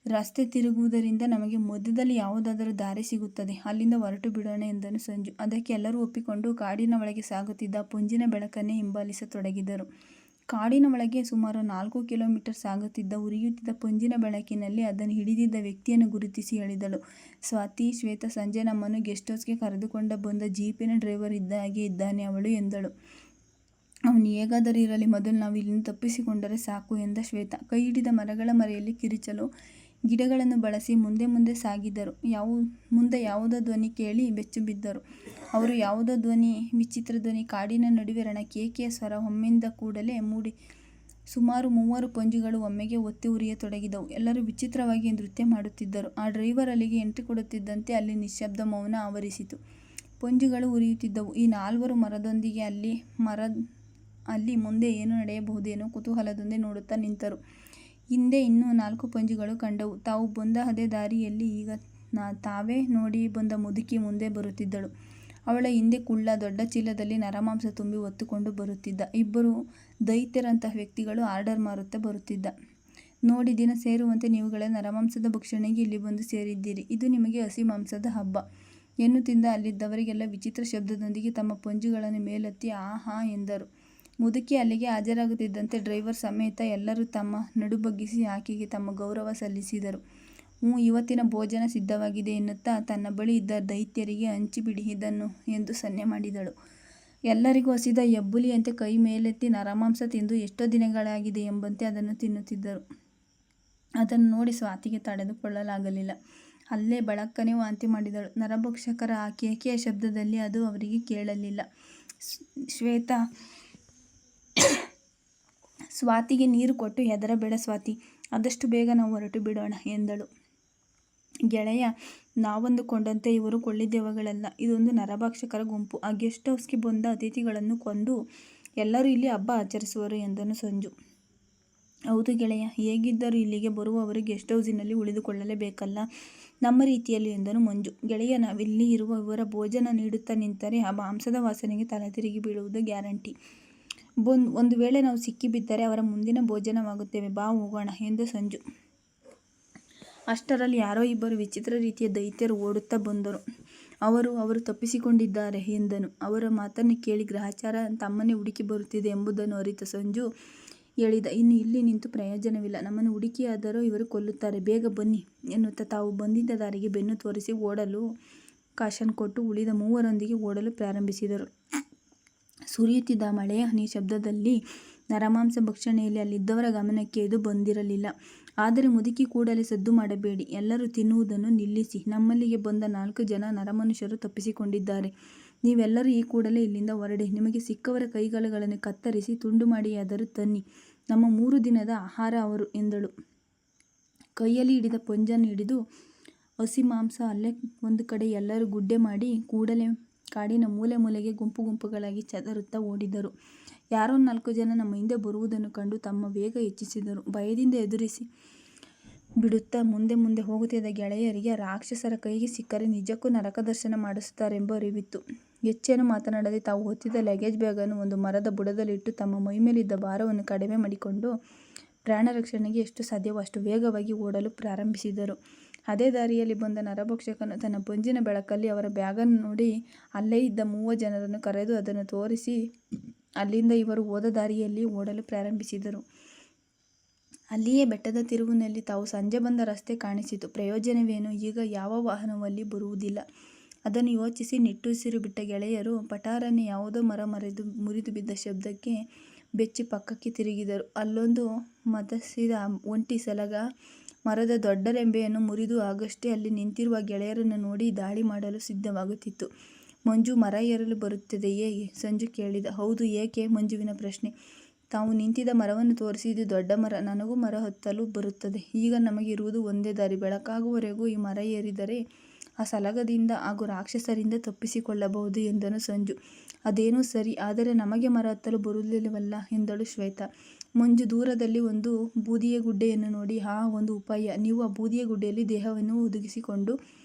ರಸ್ತೆ ತಿರುಗುವುದರಿಂದ ನಮಗೆ ಮಧ್ಯದಲ್ಲಿ ಯಾವುದಾದರೂ ದಾರಿ ಸಿಗುತ್ತದೆ. ಅಲ್ಲಿಂದ ಹೊರಟು ಬಿಡೋಣ ಎಂದನು ಸಂಜು. ಅದಕ್ಕೆ ಎಲ್ಲರೂ ಒಪ್ಪಿಕೊಂಡು ಕಾಡಿನ ಒಳಗೆ ಸಾಗುತ್ತಿದ್ದ ಪಂಜಿನ ಬೆಳಕನ್ನೇ ಹಿಂಬಾಲಿಸತೊಡಗಿದರು. ಕಾಡಿನ ಒಳಗೆ ಸುಮಾರು 4 ಕಿಲೋಮೀಟರ್ ಸಾಗುತ್ತಿದ್ದ ಉರಿಯುತ್ತಿದ್ದ ಪಂಜಿನ ಬೆಳಕಿನಲ್ಲಿ ಅದನ್ನು ಹಿಡಿದಿದ್ದ ವ್ಯಕ್ತಿಯನ್ನು ಗುರುತಿಸಿ ಹೇಳಿದಳು ಸ್ವಾತಿ. ಶ್ವೇತಾ, ಸಂಜೆ ನಮ್ಮನ್ನು ಗೆಸ್ಟ್ ಹೌಸ್ಗೆ ಕರೆದುಕೊಂಡು ಬಂದ ಜೀಪಿನ ಡ್ರೈವರ್ ಇದ್ದ ಹಾಗೆ ಇದ್ದಾನೆ ಅವಳು ಎಂದಳು. ಅವನು ಹೇಗಾದರೂ ಇರಲಿ, ಮೊದಲು ನಾವು ಇಲ್ಲಿಂದ ತಪ್ಪಿಸಿಕೊಂಡರೆ ಸಾಕು ಎಂದ ಶ್ವೇತಾ. ಕೈ ಹಿಡಿದ ಮರಗಳ ಮರೆಯಲ್ಲಿ ಕಿರಿಚಲು ಗಿಡಗಳನ್ನು ಬಳಸಿ ಮುಂದೆ ಸಾಗಿದರು. ಮುಂದೆ ಯಾವುದೋ ಧ್ವನಿ ಕೇಳಿ ಬೆಚ್ಚು ಬಿದ್ದರು. ಅವರು ಯಾವುದೋ ಧ್ವನಿ, ವಿಚಿತ್ರ ಧ್ವನಿ. ಕಾಡಿನ ನಡುವೆ ರಣಕೇಕೆಯ ಸ್ವರ ಒಮ್ಮೆಂದ ಕೂಡಲೇ ಮೂಡಿ ಸುಮಾರು 3 ಪಂಜುಗಳು ಒಮ್ಮೆಗೆ ಒತ್ತಿ ಉರಿಯತೊಡಗಿದವು. ಎಲ್ಲರೂ ವಿಚಿತ್ರವಾಗಿ ನೃತ್ಯ ಮಾಡುತ್ತಿದ್ದರು. ಆ ಡ್ರೈವರ್ ಅಲ್ಲಿಗೆ ಎಂಟ್ರಿ ಕೊಡುತ್ತಿದ್ದಂತೆ ಅಲ್ಲಿ ನಿಶ್ಶಬ್ದ ಮೌನ ಆವರಿಸಿತು. ಪಂಜುಗಳು ಉರಿಯುತ್ತಿದ್ದವು. ಈ 4 ಮರದೊಂದಿಗೆ ಅಲ್ಲಿ ಮುಂದೆ ಏನು ನಡೆಯಬಹುದೇನೋ ಕುತೂಹಲದಿಂದ ನೋಡುತ್ತಾ ನಿಂತರು. ಹಿಂದೆ ಇನ್ನೂ 4 ಪಂಜುಗಳು ಕಂಡವು. ತಾವು ಬಂದ ಅದೇ ದಾರಿಯಲ್ಲಿ ಈಗ ತಾವೇ ನೋಡಿ ಬಂದ ಮುದುಕಿ ಮುಂದೆ ಬರುತ್ತಿದ್ದಳು. ಅವಳ ಹಿಂದೆ ಕುಳ್ಳ ದೊಡ್ಡ ಚೀಲದಲ್ಲಿ ನರಮಾಂಸ ತುಂಬಿ ಹೊತ್ತುಕೊಂಡು ಬರುತ್ತಿದ್ದ 2 ದೈತ್ಯರಂತಹ ವ್ಯಕ್ತಿಗಳು ಆರ್ಡರ್ ಮಾರುತ್ತಾ ಬರುತ್ತಿದ್ದ. ನೋಡಿ, ದಿನ ಸೇರುವಂತೆ ನೀವುಗಳ ನರಮಾಂಸದ ಭಕ್ಷಣೆಗೆ ಇಲ್ಲಿ ಬಂದು ಸೇರಿದ್ದೀರಿ. ಇದು ನಿಮಗೆ ಹಸಿ ಮಾಂಸದ ಹಬ್ಬ ಎನ್ನುತ್ತಿದ್ದ ಅಲ್ಲಿದ್ದವರಿಗೆಲ್ಲ ವಿಚಿತ್ರ ಶಬ್ದದೊಂದಿಗೆ ತಮ್ಮ ಪಂಜುಗಳನ್ನು ಮೇಲೆತ್ತಿ ಆಹಾ ಎಂದರು. ಮುದುಕಿ ಅಲ್ಲಿಗೆ ಹಾಜರಾಗುತ್ತಿದ್ದಂತೆ ಡ್ರೈವರ್ ಸಮೇತ ಎಲ್ಲರೂ ತಮ್ಮ ನಡು ಬಗ್ಗಿಸಿ ಆಕೆಗೆ ತಮ್ಮ ಗೌರವ ಸಲ್ಲಿಸಿದರು. ಇವತ್ತಿನ ಭೋಜನ ಸಿದ್ಧವಾಗಿದೆ ಎನ್ನುತ್ತಾ ತನ್ನ ಬಳಿ ಇದ್ದ ದೈತ್ಯರಿಗೆ ಹಂಚಿಬಿಡಿ ಇದನ್ನು ಎಂದು ಸನ್ನೆ ಮಾಡಿದಳು. ಎಲ್ಲರಿಗೂ ಹಸಿದ ಹೆಬ್ಬುಲಿಯಂತೆ ಕೈ ಮೇಲೆತ್ತಿ ನರಮಾಂಸ ತಿಂದು ಎಷ್ಟೋ ದಿನಗಳಾಗಿದೆ ಎಂಬಂತೆ ಅದನ್ನು ತಿನ್ನುತ್ತಿದ್ದರು. ಅದನ್ನು ನೋಡಿ ಸ್ವಾತಿಗೆ ತಡೆದುಕೊಳ್ಳಲಾಗಲಿಲ್ಲ. ಅಲ್ಲೇ ಬಳಕ್ಕನೆ ವಾಂತಿ ಮಾಡಿದಳು. ನರಭಕ್ಷಕರ ಆ ಕೇಕೆಯ ಶಬ್ದದಲ್ಲಿ ಅದು ಅವರಿಗೆ ಕೇಳಲಿಲ್ಲ. ಶ್ವೇತಾ ಸ್ವಾತಿಗೆ ನೀರು ಕೊಟ್ಟು, ಹೆದರಬೇಡ ಸ್ವಾತಿ, ಆದಷ್ಟು ಬೇಗ ನಾವು ಹೊರಟು ಬಿಡೋಣ ಎಂದಳು. ಗೆಳೆಯ, ನಾವಂದುಕೊಂಡಂತೆ ಇವರು ಕೊಳ್ಳಿದೆವ್ವಗಳಲ್ಲ. ಇದೊಂದು ನರಭಕ್ಷಕರ ಗುಂಪು. ಆ ಗೆಸ್ಟ್ ಹೌಸ್ಗೆ ಬಂದ ಅತಿಥಿಗಳನ್ನು ಕೊಂದು ಎಲ್ಲರೂ ಇಲ್ಲಿ ಹಬ್ಬ ಆಚರಿಸುವರು ಎಂದನು ಸಂಜು. ಹೌದು ಗೆಳೆಯ, ಹೇಗಿದ್ದರೂ ಇಲ್ಲಿಗೆ ಬರುವವರು ಗೆಸ್ಟ್ ಹೌಸಿನಲ್ಲಿ ಉಳಿದುಕೊಳ್ಳಲೇಬೇಕಲ್ಲ, ನಮ್ಮ ರೀತಿಯಲ್ಲಿ ಎಂದನು ಮಂಜು. ಗೆಳೆಯ, ನಾವಿಲ್ಲಿ ಇರುವ ಇವರ ಭೋಜನ ನೀಡುತ್ತಾ ನಿಂತರೆ ಆ ಮಾಂಸದ ವಾಸನೆಗೆ ತಲೆ ತಿರುಗಿ ಬೀಳುವುದು ಗ್ಯಾರಂಟಿ. ಒಂದು ವೇಳೆ ನಾವು ಸಿಕ್ಕಿಬಿದ್ದರೆ ಅವರ ಮುಂದಿನ ಭೋಜನವಾಗುತ್ತೇವೆ. ಬಾ ಹೋಗೋಣ ಎಂದು ಸಂಜು. ಅಷ್ಟರಲ್ಲಿ ಯಾರೋ ಇಬ್ಬರು ವಿಚಿತ್ರ ರೀತಿಯ ದೈತ್ಯರು ಓಡುತ್ತಾ ಬಂದರು. ಅವರು ತಪ್ಪಿಸಿಕೊಂಡಿದ್ದಾರೆ ಎಂದನು. ಅವರ ಮಾತನ್ನು ಕೇಳಿ ಗ್ರಹಚಾರ ತಮ್ಮನ್ನೇ ಹುಡುಕಿ ಬರುತ್ತಿದೆ ಎಂಬುದನ್ನು ಅರಿತ ಸಂಜು ಹೇಳಿದ, ಇನ್ನು ಇಲ್ಲಿ ನಿಂತು ಪ್ರಯೋಜನವಿಲ್ಲ, ನಮ್ಮನ್ನು ಹುಡುಕಿಯಾದರೂ ಇವರು ಕೊಲ್ಲುತ್ತಾರೆ, ಬೇಗ ಬನ್ನಿ ಎನ್ನುತ್ತಾ ತಾವು ಬಂದಿದ್ದ ದಾರಿಗೆ ಬೆನ್ನು ತೋರಿಸಿ ಓಡಲು ಕಾಶನ್ ಕೊಟ್ಟು ಉಳಿದ ಮೂವರೊಂದಿಗೆ ಓಡಲು ಪ್ರಾರಂಭಿಸಿದರು. ಸುರಿಯುತ್ತಿದ್ದ ಮಳೆಯ ಹನಿ ಶಬ್ದದಲ್ಲಿ ನರಮಾಂಸ ಭಕ್ಷಣೆಯಲ್ಲಿ ಅಲ್ಲಿದ್ದವರ ಗಮನಕ್ಕೆ ಇದು ಬಂದಿರಲಿಲ್ಲ. ಆದರೆ ಮುದುಕಿ ಕೂಡಲೇ ಸದ್ದು ಮಾಡಬೇಡಿ, ಎಲ್ಲರೂ ತಿನ್ನುವುದನ್ನು ನಿಲ್ಲಿಸಿ, ನಮ್ಮಲ್ಲಿಗೆ ಬಂದ 4 ಜನ ನರಮನುಷ್ಯರು ತಪ್ಪಿಸಿಕೊಂಡಿದ್ದಾರೆ. ನೀವೆಲ್ಲರೂ ಈ ಕೂಡಲೇ ಇಲ್ಲಿಂದ ಹೊರಡಿ. ನಿಮಗೆ ಸಿಕ್ಕವರ ಕೈಕಾಲುಗಳನ್ನು ಕತ್ತರಿಸಿ ತುಂಡು ಮಾಡಿಯಾದರೂ ತನ್ನಿ, ನಮ್ಮ 3 ದಿನದ ಆಹಾರ ಅವರು ಎಂದಳು. ಕೈಯಲ್ಲಿ ಹಿಡಿದ ಪಂಜನ್ನು ಹಿಡಿದು ಹಸಿ ಮಾಂಸ ಅಲ್ಲೇ ಒಂದು ಕಡೆ ಎಲ್ಲರೂ ಗುಡ್ಡೆ ಮಾಡಿ ಕೂಡಲೇ ಕಾಡಿನ ಮೂಲೆ ಮೂಲೆಗೆ ಗುಂಪು ಗುಂಪುಗಳಾಗಿ ಚದರುತ್ತಾ ಓಡಿದರು. ಯಾರೋ 4 ಜನ ನಮ್ಮ ಹಿಂದೆ ಬರುವುದನ್ನು ಕಂಡು ತಮ್ಮ ವೇಗ ಹೆಚ್ಚಿಸಿದರು. ಭಯದಿಂದ ಎದುರಿಸಿ ಬಿಡುತ್ತಾ ಮುಂದೆ ಮುಂದೆ ಹೋಗುತ್ತಿದ್ದ ಗೆಳೆಯರಿಗೆ ರಾಕ್ಷಸರ ಕೈಗೆ ಸಿಕ್ಕರೆ ನಿಜಕ್ಕೂ ನರಕ ದರ್ಶನ ಮಾಡಿಸುತ್ತಾರೆಂಬ ಅರಿವಿತ್ತು. ಹೆಚ್ಚೇನು ಮಾತನಾಡದೆ ತಾವು ಹೊತ್ತಿದ್ದ ಲಗೇಜ್ ಬ್ಯಾಗನ್ನು ಒಂದು ಮರದ ಬುಡದಲ್ಲಿಟ್ಟು ತಮ್ಮ ಮೈಮೇಲಿದ್ದ ಭಾರವನ್ನು ಕಡಿಮೆ ಮಾಡಿಕೊಂಡು ಪ್ರಾಣ ರಕ್ಷಣೆಗೆ ಎಷ್ಟು ಸಾಧ್ಯವೋ ಅಷ್ಟು ವೇಗವಾಗಿ ಓಡಲು ಪ್ರಾರಂಭಿಸಿದರು. ಅದೇ ದಾರಿಯಲ್ಲಿ ಬಂದ ನರಭಕ್ಷಕನು ತನ್ನ ಪಂಜಿನ ಬೆಳಕಲ್ಲಿ ಅವರ ಬ್ಯಾಗನ್ನು ನೋಡಿ ಅಲ್ಲೇ ಇದ್ದ 3 ಜನರನ್ನು ಕರೆದು ಅದನ್ನು ತೋರಿಸಿ ಅಲ್ಲಿಂದ ಇವರು ಹೋದ ದಾರಿಯಲ್ಲಿ ಓಡಲು ಪ್ರಾರಂಭಿಸಿದರು. ಅಲ್ಲಿಯೇ ಬೆಟ್ಟದ ತಿರುವಿನಲ್ಲಿ ತಾವು ಸಂಜೆ ಬಂದ ರಸ್ತೆ ಕಾಣಿಸಿತು. ಪ್ರಯೋಜನವೇನು, ಈಗ ಯಾವ ವಾಹನವೂ ಅಲ್ಲಿ ಬರುವುದಿಲ್ಲ. ಅದನ್ನು ಯೋಚಿಸಿ ನಿಟ್ಟುಸಿರು ಬಿಟ್ಟ ಗೆಳೆಯರು ಪಟಾರನೆ ಯಾವುದೋ ಮರ ಮುರಿದು ಬಿದ್ದ ಶಬ್ದಕ್ಕೆ ಬೆಚ್ಚಿ ಪಕ್ಕಕ್ಕೆ ತಿರುಗಿದರು. ಅಲ್ಲೊಂದು ಮದಸಿದ ಒಂಟಿ ಸಲಗ ಮರದ ದೊಡ್ಡ ರೆಂಬೆಯನ್ನು ಮುರಿದು ಆಗಷ್ಟೇ ಅಲ್ಲಿ ನಿಂತಿರುವ ಗೆಳೆಯರನ್ನು ನೋಡಿ ದಾಳಿ ಮಾಡಲು ಸಿದ್ಧವಾಗುತ್ತಿತ್ತು. ಮಂಜು, ಮರ ಏರಲು ಬರುತ್ತದೆಯೇ? ಸಂಜು ಕೇಳಿದ. ಹೌದು, ಏಕೆ? ಮಂಜುವಿನ ಪ್ರಶ್ನೆ. ತಾವು ನಿಂತಿದ್ದ ಮರವನ್ನು ತೋರಿಸಿ, ಇದು ದೊಡ್ಡ ಮರ, ನನಗೂ ಮರ ಹತ್ತಲು ಬರುತ್ತದೆ. ಈಗ ನಮಗಿರುವುದು ಒಂದೇ ದಾರಿ, ಬೆಳಕಾಗುವವರೆಗೂ ಈ ಮರ ಏರಿದರೆ ಆ ಸಲಗದಿಂದ ಹಾಗೂ ರಾಕ್ಷಸರಿಂದ ತಪ್ಪಿಸಿಕೊಳ್ಳಬಹುದು ಎಂದನು ಸಂಜು. ಅದೇನೋ ಸರಿ, ಆದರೆ ನಮಗೆ ಮರ ಹತ್ತಲು ಬರುವುದಿಲ್ಲವಲ್ಲ ಎಂದಳು ಶ್ವೇತಾ. ಮಂಜು ದೂರದಲ್ಲಿ ಒಂದು ಬೂದಿಯ ಗುಡ್ಡೆಯನ್ನು ನೋಡಿ, ಒಂದು ಉಪಾಯ, ನೀವು ಆ ಬೂದಿಯ ಗುಡ್ಡೆಯಲ್ಲಿ ದೇಹವನ್ನು ಒದಗಿಸಿಕೊಂಡು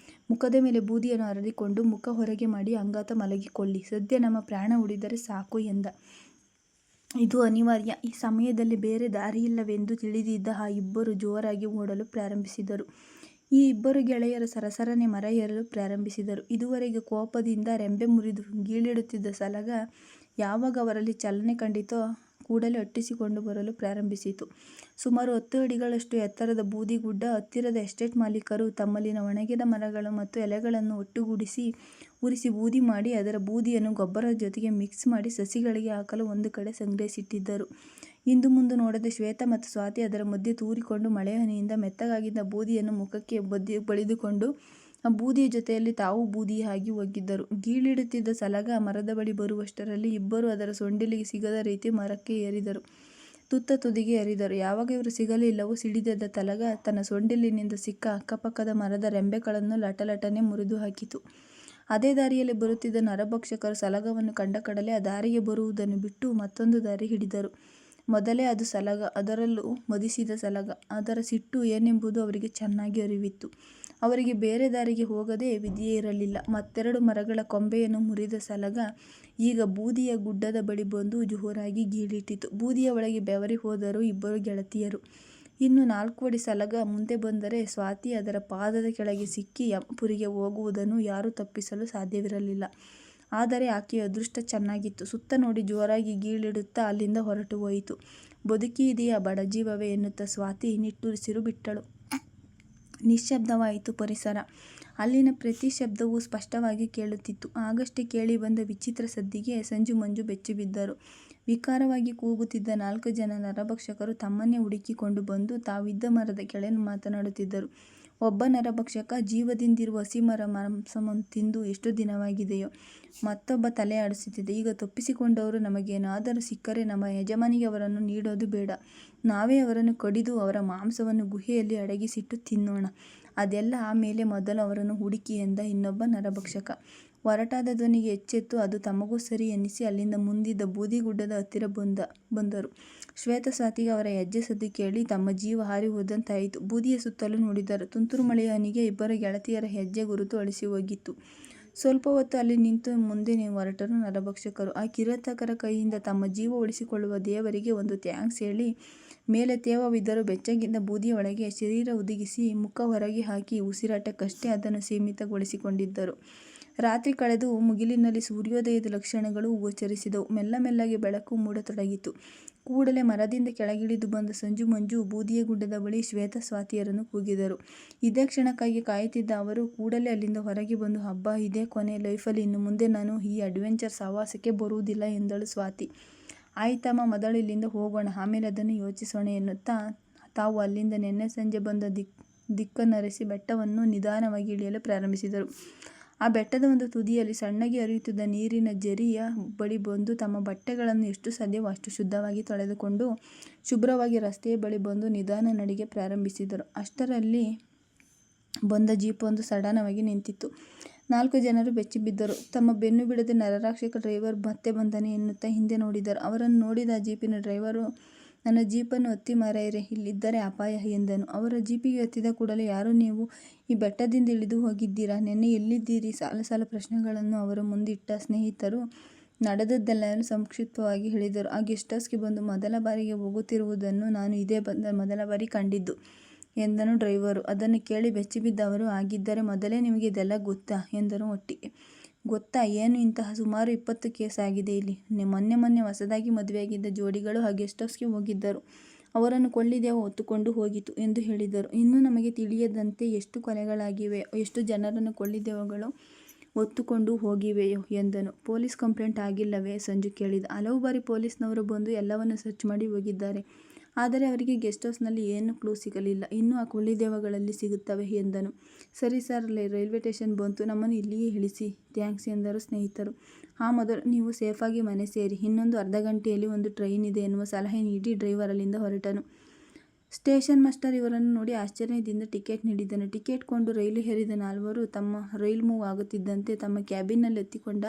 ಮುಖದ ಮೇಲೆ ಬೂದಿಯನ್ನು ಹರಡಿಕೊಂಡು ಮುಖ ಹೊರಗೆ ಮಾಡಿ ಅಂಗಾತ ಮಲಗಿಕೊಳ್ಳಿ, ಸದ್ಯ ನಮ್ಮ ಪ್ರಾಣ ಉಳಿದರೆ ಸಾಕು ಎಂದ. ಇದು ಅನಿವಾರ್ಯ. ಈ ಸಮಯದಲ್ಲಿ ಬೇರೆ ದಾರಿಯಿಲ್ಲವೆಂದು ತಿಳಿದಿದ್ದ ಆ ಇಬ್ಬರು ಜೋರಾಗಿ ಓಡಲು ಪ್ರಾರಂಭಿಸಿದರು. ಈ ಇಬ್ಬರು ಗೆಳೆಯರು ಸರಸರನೆ ಮರ ಏರಲು ಪ್ರಾರಂಭಿಸಿದರು. ಇದುವರೆಗೆ ಕೋಪದಿಂದ ರೆಂಬೆ ಮುರಿದು ಗೀಳಿಡುತ್ತಿದ್ದ ಸಲಗ ಯಾವಾಗ ಅವರಲ್ಲಿ ಚಲನೆ ಕಂಡಿತೋ ಕೂಡಲೇ ಅಟ್ಟಿಸಿಕೊಂಡು ಬರಲು ಪ್ರಾರಂಭಿಸಿತು. ಸುಮಾರು 10 ಅಡಿಗಳಷ್ಟು ಎತ್ತರದ ಬೂದಿಗುಡ್ಡ. ಹತ್ತಿರದ ಎಸ್ಟೇಟ್ ಮಾಲೀಕರು ತಮ್ಮಲ್ಲಿನ ಒಣಗಿದ ಮರಗಳು ಮತ್ತು ಎಲೆಗಳನ್ನು ಒಟ್ಟುಗೂಡಿಸಿ ಉರಿಸಿ ಬೂದಿ ಮಾಡಿ ಅದರ ಬೂದಿಯನ್ನು ಗೊಬ್ಬರದ ಜೊತೆಗೆ ಮಿಕ್ಸ್ ಮಾಡಿ ಸಸಿಗಳಿಗೆ ಹಾಕಲು ಒಂದು ಕಡೆ ಸಂಗ್ರಹಿಸಿಟ್ಟಿದ್ದರು. ಹಿಂದು ಮುಂದು ನೋಡದೆ ಶ್ವೇತಾ ಮತ್ತು ಸ್ವಾತಿ ಅದರ ಮಧ್ಯೆ ತೂರಿಕೊಂಡು ಮಳೆಹನಿಯಿಂದ ಮೆತ್ತಗಾಗಿದ್ದ ಬೂದಿಯನ್ನು ಮುಖಕ್ಕೆ ಬಳಿದುಕೊಂಡು ಆ ಬೂದಿಯ ಜೊತೆಯಲ್ಲಿ ತಾವು ಬೂದಿಯಾಗಿ ಹೋಗಿದ್ದರು. ಗೀಳಿಡುತ್ತಿದ್ದ ಸಲಗ ಮರದ ಬಳಿ ಬರುವಷ್ಟರಲ್ಲಿ ಇಬ್ಬರು ಅದರ ಸೊಂಡಿಲಿಗೆ ಸಿಗದ ರೀತಿ ಮರಕ್ಕೆ ಏರಿದರು. ತುತ್ತ ತುದಿಗೆ ಏರಿದರು. ಯಾವಾಗ ಇವರು ಸಿಗಲಿಲ್ಲವೋ ಸಿಡಿದೆದ್ದ ಸಲಗ ತನ್ನ ಸೊಂಡಿಲಿನಿಂದ ಸಿಕ್ಕ ಅಕ್ಕಪಕ್ಕದ ಮರದ ರೆಂಬೆಗಳನ್ನು ಲಟಲಟನೆ ಮುರಿದು ಹಾಕಿತು. ಅದೇ ದಾರಿಯಲ್ಲಿ ಬರುತ್ತಿದ್ದ ನರಭಕ್ಷಕರು ಸಲಗವನ್ನು ಕಂಡ ಕಡಲೆ ಆ ದಾರಿಗೆ ಬರುವುದನ್ನು ಬಿಟ್ಟು ಮತ್ತೊಂದು ದಾರಿ ಹಿಡಿದರು. ಮೊದಲೇ ಅದು ಸಲಗ, ಅದರಲ್ಲೂ ಮದಿಸಿದ ಸಲಗ. ಅದರ ಸಿಟ್ಟು ಏನೆಂಬುದು ಅವರಿಗೆ ಚೆನ್ನಾಗಿ ಅರಿವಿತ್ತು. ಅವರಿಗೆ ಬೇರೆ ದಾರಿಗೆ ಹೋಗದೆ ವಿಧಿಯೇ ಇರಲಿಲ್ಲ. ಮತ್ತೆರಡು ಮರಗಳ ಕೊಂಬೆಯನ್ನು ಮುರಿದ ಸಲಗ ಈಗ ಬೂದಿಯ ಗುಡ್ಡದ ಬಳಿ ಬಂದು ಜೋರಾಗಿ ಗೀಳಿಟ್ಟಿತು. ಬೂದಿಯ ಒಳಗೆ ಬೆವರಿ ಹೋದರು ಇಬ್ಬರು ಗೆಳತಿಯರು. ಇನ್ನು 4 ಅಡಿ ಸಲಗ ಮುಂದೆ ಬಂದರೆ ಸ್ವಾತಿ ಅದರ ಪಾದದ ಕೆಳಗೆ ಸಿಕ್ಕಿ ಯಮಪುರಿಗೆ ಹೋಗುವುದನ್ನು ಯಾರೂ ತಪ್ಪಿಸಲು ಸಾಧ್ಯವಿರಲಿಲ್ಲ. ಆದರೆ ಆಕೆಯ ಅದೃಷ್ಟ ಚೆನ್ನಾಗಿತ್ತು. ಸುತ್ತ ನೋಡಿ ಜೋರಾಗಿ ಗೀಳಿಡುತ್ತಾ ಅಲ್ಲಿಂದ ಹೊರಟು ಹೋಯಿತು. ಬದುಕಿ ಇದೆಯಾ ಬಡ ಜೀವವೇ ಎನ್ನುತ್ತಾ ಸ್ವಾತಿ ನಿಟ್ಟುಸಿರು ಬಿಟ್ಟಳು. ನಿಶ್ಶಬ್ದವಾಯಿತು ಪರಿಸರ. ಅಲ್ಲಿನ ಪ್ರತಿ ಶಬ್ದವೂ ಸ್ಪಷ್ಟವಾಗಿ ಕೇಳುತ್ತಿತ್ತು. ಆಗಷ್ಟೇ ಕೇಳಿ ಬಂದ ವಿಚಿತ್ರ ಸದ್ದಿಗೆ ಸಂಜು ಮಂಜು ಬೆಚ್ಚಿಬಿದ್ದರು. ವಿಕಾರವಾಗಿ ಕೂಗುತ್ತಿದ್ದ 4 ಜನ ನರಭಕ್ಷಕರು ತಮ್ಮನ್ನೇ ಹುಡುಕಿಕೊಂಡು ಬಂದು ತಾವಿದ್ದ ಮರದ ಕೆಳಗೆ ಮಾತನಾಡುತ್ತಿದ್ದರು. ಒಬ್ಬ ನರಭಕ್ಷಕ, ಜೀವದಿಂದಿರುವ ಹಸಿಮರ ಮಾಂಸವನ್ನು ತಿಂದು ಎಷ್ಟು ದಿನವಾಗಿದೆಯೋ. ಮತ್ತೊಬ್ಬ ತಲೆ ಆಡಿಸುತ್ತಿದ್ದ, ಈಗ ತಪ್ಪಿಸಿಕೊಂಡವರು ನಮಗೇನಾದರೂ ಸಿಕ್ಕರೆ ನಮ್ಮ ಯಜಮಾನಿಗೆ ಅವರನ್ನು ನೀಡೋದು ಬೇಡ. ನಾವೇ ಅವರನ್ನು ಕಡಿದು ಅವರ ಮಾಂಸವನ್ನು ಗುಹೆಯಲ್ಲಿ ಅಡಗಿಸಿಟ್ಟು ತಿನ್ನೋಣ. ಅದೆಲ್ಲ ಆಮೇಲೆ, ಮೊದಲು ಅವರನ್ನು ಹುಡುಕಿ ಎಂದ ಇನ್ನೊಬ್ಬ ನರಭಕ್ಷಕ. ಒರಟಾದ ಧ್ವನಿಗೆ ಎಚ್ಚೆತ್ತು ಅದು ತಮಗೂ ಸರಿ ಎನ್ನಿಸಿ ಅಲ್ಲಿಂದ ಮುಂದಿದ್ದ ಬೂದಿಗುಡ್ಡದ ಹತ್ತಿರ ಬಂದರು. ಶ್ವೇತಸ್ವಾತಿಗೆ ಅವರ ಹೆಜ್ಜೆ ಸದ್ದು ಕೇಳಿ ತಮ್ಮ ಜೀವ ಹಾರಿ ಹೋದಂತಾಯಿತು. ಬೂದಿಯ ಸುತ್ತಲೂ ನೋಡಿದರು. ತುಂತುರು ಮಳೆಯ ಹನಿಗೆ ಇಬ್ಬರು ಗೆಳತಿಯರ ಹೆಜ್ಜೆ ಗುರುತು ಅಳಿಸಿ ಹೋಗಿತ್ತು. ಸ್ವಲ್ಪ ಹೊತ್ತು ಅಲ್ಲಿ ನಿಂತು ಮುಂದೆ ಹೊರಟರು ನರಭಕ್ಷಕರು. ಆ ಕಿರಾತಕರ ಕೈಯಿಂದ ತಮ್ಮ ಜೀವ ಉಳಿಸಿಕೊಳ್ಳುವ ದೇವರಿಗೆ ಒಂದು ಥ್ಯಾಂಕ್ಸ್ ಹೇಳಿ ಮೇಲೆ ತೇವವಿದ್ದರೂ ಬೆಚ್ಚಗಿದ್ದ ಬೂದಿಯ ಒಳಗೆ ಶರೀರ ಹುದುಗಿಸಿ ಮುಖ ಹೊರಗೆ ಹಾಕಿ ಉಸಿರಾಟಕ್ಕಷ್ಟೇ ಅದನ್ನು ಸೀಮಿತಗೊಳಿಸಿಕೊಂಡಿದ್ದರು. ರಾತ್ರಿ ಕಳೆದು ಮುಗಿಲಿನಲ್ಲಿ ಸೂರ್ಯೋದಯದ ಲಕ್ಷಣಗಳು ಗೋಚರಿಸಿದವು. ಮೆಲ್ಲಗೆ ಬೆಳಕು ಮೂಡತೊಡಗಿತು. ಕೂಡಲೇ ಮರದಿಂದ ಕೆಳಗಿಳಿದು ಬಂದ ಸಂಜು ಮಂಜು ಬೂದಿಯ ಗುಡ್ಡದ ಬಳಿ ಶ್ವೇತಸ್ವಾತಿಯರನ್ನು ಕೂಗಿದರು. ಇದೇ ಕ್ಷಣಕ್ಕಾಗಿ ಕಾಯುತ್ತಿದ್ದ ಅವರು ಕೂಡಲೇ ಅಲ್ಲಿಂದ ಹೊರಗೆ ಬಂದು, ಹಬ್ಬ, ಇದೇ ಕೊನೆ. ಲೈಫಲ್ಲಿ ಇನ್ನು ಮುಂದೆ ನಾನು ಈ ಅಡ್ವೆಂಚರ್ ಸಹವಾಸಕ್ಕೆ ಬರುವುದಿಲ್ಲ ಎಂದಳು ಸ್ವಾತಿ. ಆಯಿತಮ್ಮ, ಮೊದಲು ಇಲ್ಲಿಂದ ಹೋಗೋಣ, ಆಮೇಲೆ ಅದನ್ನು ಯೋಚಿಸೋಣ ಎನ್ನುತ್ತಾ ತಾವು ಅಲ್ಲಿಂದ ನೆನ್ನೆ ಸಂಜೆ ಬಂದ ದಿಕ್ಕನ್ನರಿಸಿ ಬೆಟ್ಟವನ್ನು ನಿಧಾನವಾಗಿ ಇಳಿಯಲು ಪ್ರಾರಂಭಿಸಿದರು. ಆ ಬೆಟ್ಟದ ಒಂದು ತುದಿಯಲ್ಲಿ ಸಣ್ಣಗೆ ಹರಿಯುತ್ತಿದ್ದ ನೀರಿನ ಝರಿಯ ಬಳಿ ಬಂದು ತಮ್ಮ ಬಟ್ಟೆಗಳನ್ನು ಎಷ್ಟು ಸಾಧ್ಯವೋ ಅಷ್ಟು ಶುದ್ಧವಾಗಿ ತೊಳೆದುಕೊಂಡು ಶುಭ್ರವಾಗಿ ರಸ್ತೆಯ ಬಳಿ ಬಂದು ನಿಧಾನ ನಡಿಗೆ ಪ್ರಾರಂಭಿಸಿದರು. ಅಷ್ಟರಲ್ಲಿ ಬಂದ ಜೀಪೊಂದು ಸಡನ್ನಾಗಿ ನಿಂತಿತು. 4 ಜನರು ಬೆಚ್ಚಿಬಿದ್ದರು. ತಮ್ಮ ಬೆನ್ನು ಬಿಡದೆ ನರರಕ್ಷಕ ಡ್ರೈವರ್ ಮತ್ತೆ ಬಂದನೆ ಎನ್ನುತ್ತಾ ಹಿಂದೆ ನೋಡಿದರು. ಅವರನ್ನು ನೋಡಿದ ಆ ಜೀಪಿನ ಡ್ರೈವರು, ನನ್ನ ಜೀಪನ್ನು ಹತ್ತಿ ಮಾರಾಯರೇ, ಇಲ್ಲಿದ್ದರೆ ಅಪಾಯ ಎಂದನು. ಅವರ ಜೀಪಿಗೆ ಹತ್ತಿದ ಕೂಡಲೇ, ಯಾರು ನೀವು? ಈ ಬೆಟ್ಟದಿಂದ ಇಳಿದು ಹೋಗಿದ್ದೀರಾ? ನೆನ್ನೆ ಎಲ್ಲಿದ್ದೀರಿ? ಸಾಲ ಪ್ರಶ್ನೆಗಳನ್ನು ಅವರ ಮುಂದಿಟ್ಟ ಸ್ನೇಹಿತರು ನಡೆದದ್ದೆಲ್ಲವನ್ನೂ ಸಂಕ್ಷಿಪ್ತವಾಗಿ ಹೇಳಿದರು. ಆ ಗೆಸ್ಟ್ ಹೌಸ್ಗೆ ಬಂದು ಮೊದಲ ಬಾರಿಗೆ ಹೋಗುತ್ತಿರುವುದನ್ನು ನಾನು ಇದೇ ಮೊದಲ ಬಾರಿ ಕಂಡಿದ್ದು ಎಂದನು ಡ್ರೈವರು. ಅದನ್ನು ಕೇಳಿ ಬೆಚ್ಚಿಬಿದ್ದ ಅವರು, ಹಾಗಿದ್ದರೆ ಮೊದಲೇ ನಿಮಗೆ ಇದೆಲ್ಲ ಗೊತ್ತಾ ಎಂದರು ಒಟ್ಟಿಗೆ. ಗೊತ್ತಾ? ಏನು? ಇಂತಹ ಸುಮಾರು 20 ಕೇಸ್ ಆಗಿದೆ ಇಲ್ಲಿ. ಮೊನ್ನೆ ಹೊಸದಾಗಿ ಮದುವೆಯಾಗಿದ್ದ ಜೋಡಿಗಳು ಆ ಗೆಸ್ಟ್ ಹೌಸ್ಗೆ ಹೋಗಿದ್ದರು. ಅವರನ್ನು ಕೊಳ್ಳಿದೆವು ಹೊತ್ತುಕೊಂಡು ಹೋಗಿತು ಎಂದು ಹೇಳಿದರು. ಇನ್ನೂ ನಮಗೆ ತಿಳಿಯದಂತೆ ಎಷ್ಟು ಕೊಲೆಗಳಾಗಿವೆಯೋ, ಎಷ್ಟು ಜನರನ್ನು ಕೊಳ್ಳಿದೆವುಗಳು ಹೊತ್ತುಕೊಂಡು ಹೋಗಿವೆಯೋ ಎಂದನು. Police complaint ಆಗಿಲ್ಲವೇ? ಸಂಜು ಕೇಳಿದ. ಹಲವು ಬಾರಿ ಪೊಲೀಸ್ನವರು ಬಂದು ಎಲ್ಲವನ್ನೂ ಸರ್ಚ್ ಮಾಡಿ ಹೋಗಿದ್ದಾರೆ. ಆದರೆ ಅವರಿಗೆ ಗೆಸ್ಟ್ ಹೌಸ್ನಲ್ಲಿ ಏನೂ ಕ್ಲೂ ಸಿಗಲಿಲ್ಲ. ಇನ್ನೂ ಆ ಕೊಳ್ಳಿದೆವುಗಳಲ್ಲಿ ಸಿಗುತ್ತವೆ ಎಂದನು. ಸರಿ ಸರ್, ರೈಲ್ವೆ ಸ್ಟೇಷನ್ ಬಂತು, ನಮ್ಮನ್ನು ಇಲ್ಲಿಯೇ ಇಳಿಸಿ. ಥ್ಯಾಂಕ್ಸ್ ಎಂದರು ಸ್ನೇಹಿತರು. ಮೊದಲು ನೀವು ಸೇಫಾಗಿ ಮನೆ ಸೇರಿ. ಇನ್ನೊಂದು ಅರ್ಧ ಗಂಟೆಯಲ್ಲಿ ಒಂದು ಟ್ರೈನ್ ಇದೆ ಎನ್ನುವ ಸಲಹೆ ನೀಡಿ ಡ್ರೈವರ್ ಅಲ್ಲಿಂದ ಹೊರಟನು. ಸ್ಟೇಷನ್ ಮಾಸ್ಟರ್ ಇವರನ್ನು ನೋಡಿ ಆಶ್ಚರ್ಯದಿಂದ ಟಿಕೆಟ್ ನೀಡಿದನು. ಟಿಕೆಟ್ ಕೊಂಡು ರೈಲು ಏರಿದ ನಾಲ್ವರು ತಮ್ಮ ರೈಲು ಮೂವ್ ಆಗುತ್ತಿದ್ದಂತೆ ತಮ್ಮ ಕ್ಯಾಬಿನ್ನಲ್ಲಿ ಹತ್ತಿಕೊಂಡ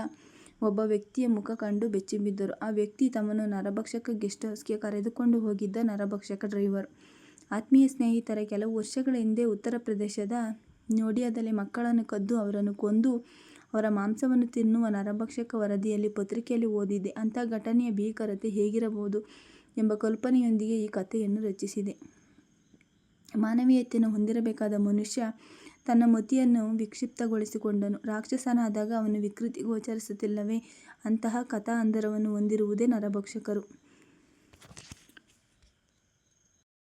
ಒಬ್ಬ ವ್ಯಕ್ತಿಯ ಮುಖ ಕಂಡು ಬೆಚ್ಚಿಬಿದ್ದರು. ಆ ವ್ಯಕ್ತಿ ತಮ್ಮನ್ನು ನರಭಕ್ಷಕ ಗೆಸ್ಟ್ ಹೌಸ್ಗೆ ಕರೆದುಕೊಂಡು ಹೋಗಿದ್ದ ನರಭಕ್ಷಕ ಡ್ರೈವರ್. ಆತ್ಮೀಯ ಸ್ನೇಹಿತರೆ, ಕೆಲವು ವರ್ಷಗಳ ಹಿಂದೆ ಉತ್ತರ ಪ್ರದೇಶದ ನೋಡಿಯಾದಲ್ಲಿ ಮಕ್ಕಳನ್ನು ಕದ್ದು ಅವರನ್ನು ಕೊಂದು ಅವರ ಮಾಂಸವನ್ನು ತಿನ್ನುವ ನರಭಕ್ಷಕ ವರದಿಯಲ್ಲಿ ಪತ್ರಿಕೆಯಲ್ಲಿ ಓದಿದ್ದೆ. ಅಂಥ ಘಟನೆಯ ಭೀಕರತೆ ಹೇಗಿರಬಹುದು ಎಂಬ ಕಲ್ಪನೆಯೊಂದಿಗೆ ಈ ಕಥೆಯನ್ನು ರಚಿಸಿದೆ. ಮಾನವೀಯತೆಯನ್ನು ಹೊಂದಿರಬೇಕಾದ ಮನುಷ್ಯ ತನ್ನ ಮತಿಯನ್ನು ವಿಕ್ಷಿಪ್ತಗೊಳಿಸಿಕೊಂಡನು. ರಾಕ್ಷಸನಾದಾಗ ಅವನು ವಿಕೃತಿ ಗೋಚರಿಸುತ್ತಿಲ್ಲವೇ? ಅಂತಹ ಕಥಾ ಹಂದರವನ್ನು ಹೊಂದಿರುವುದೇ ನರಭಕ್ಷಕರು.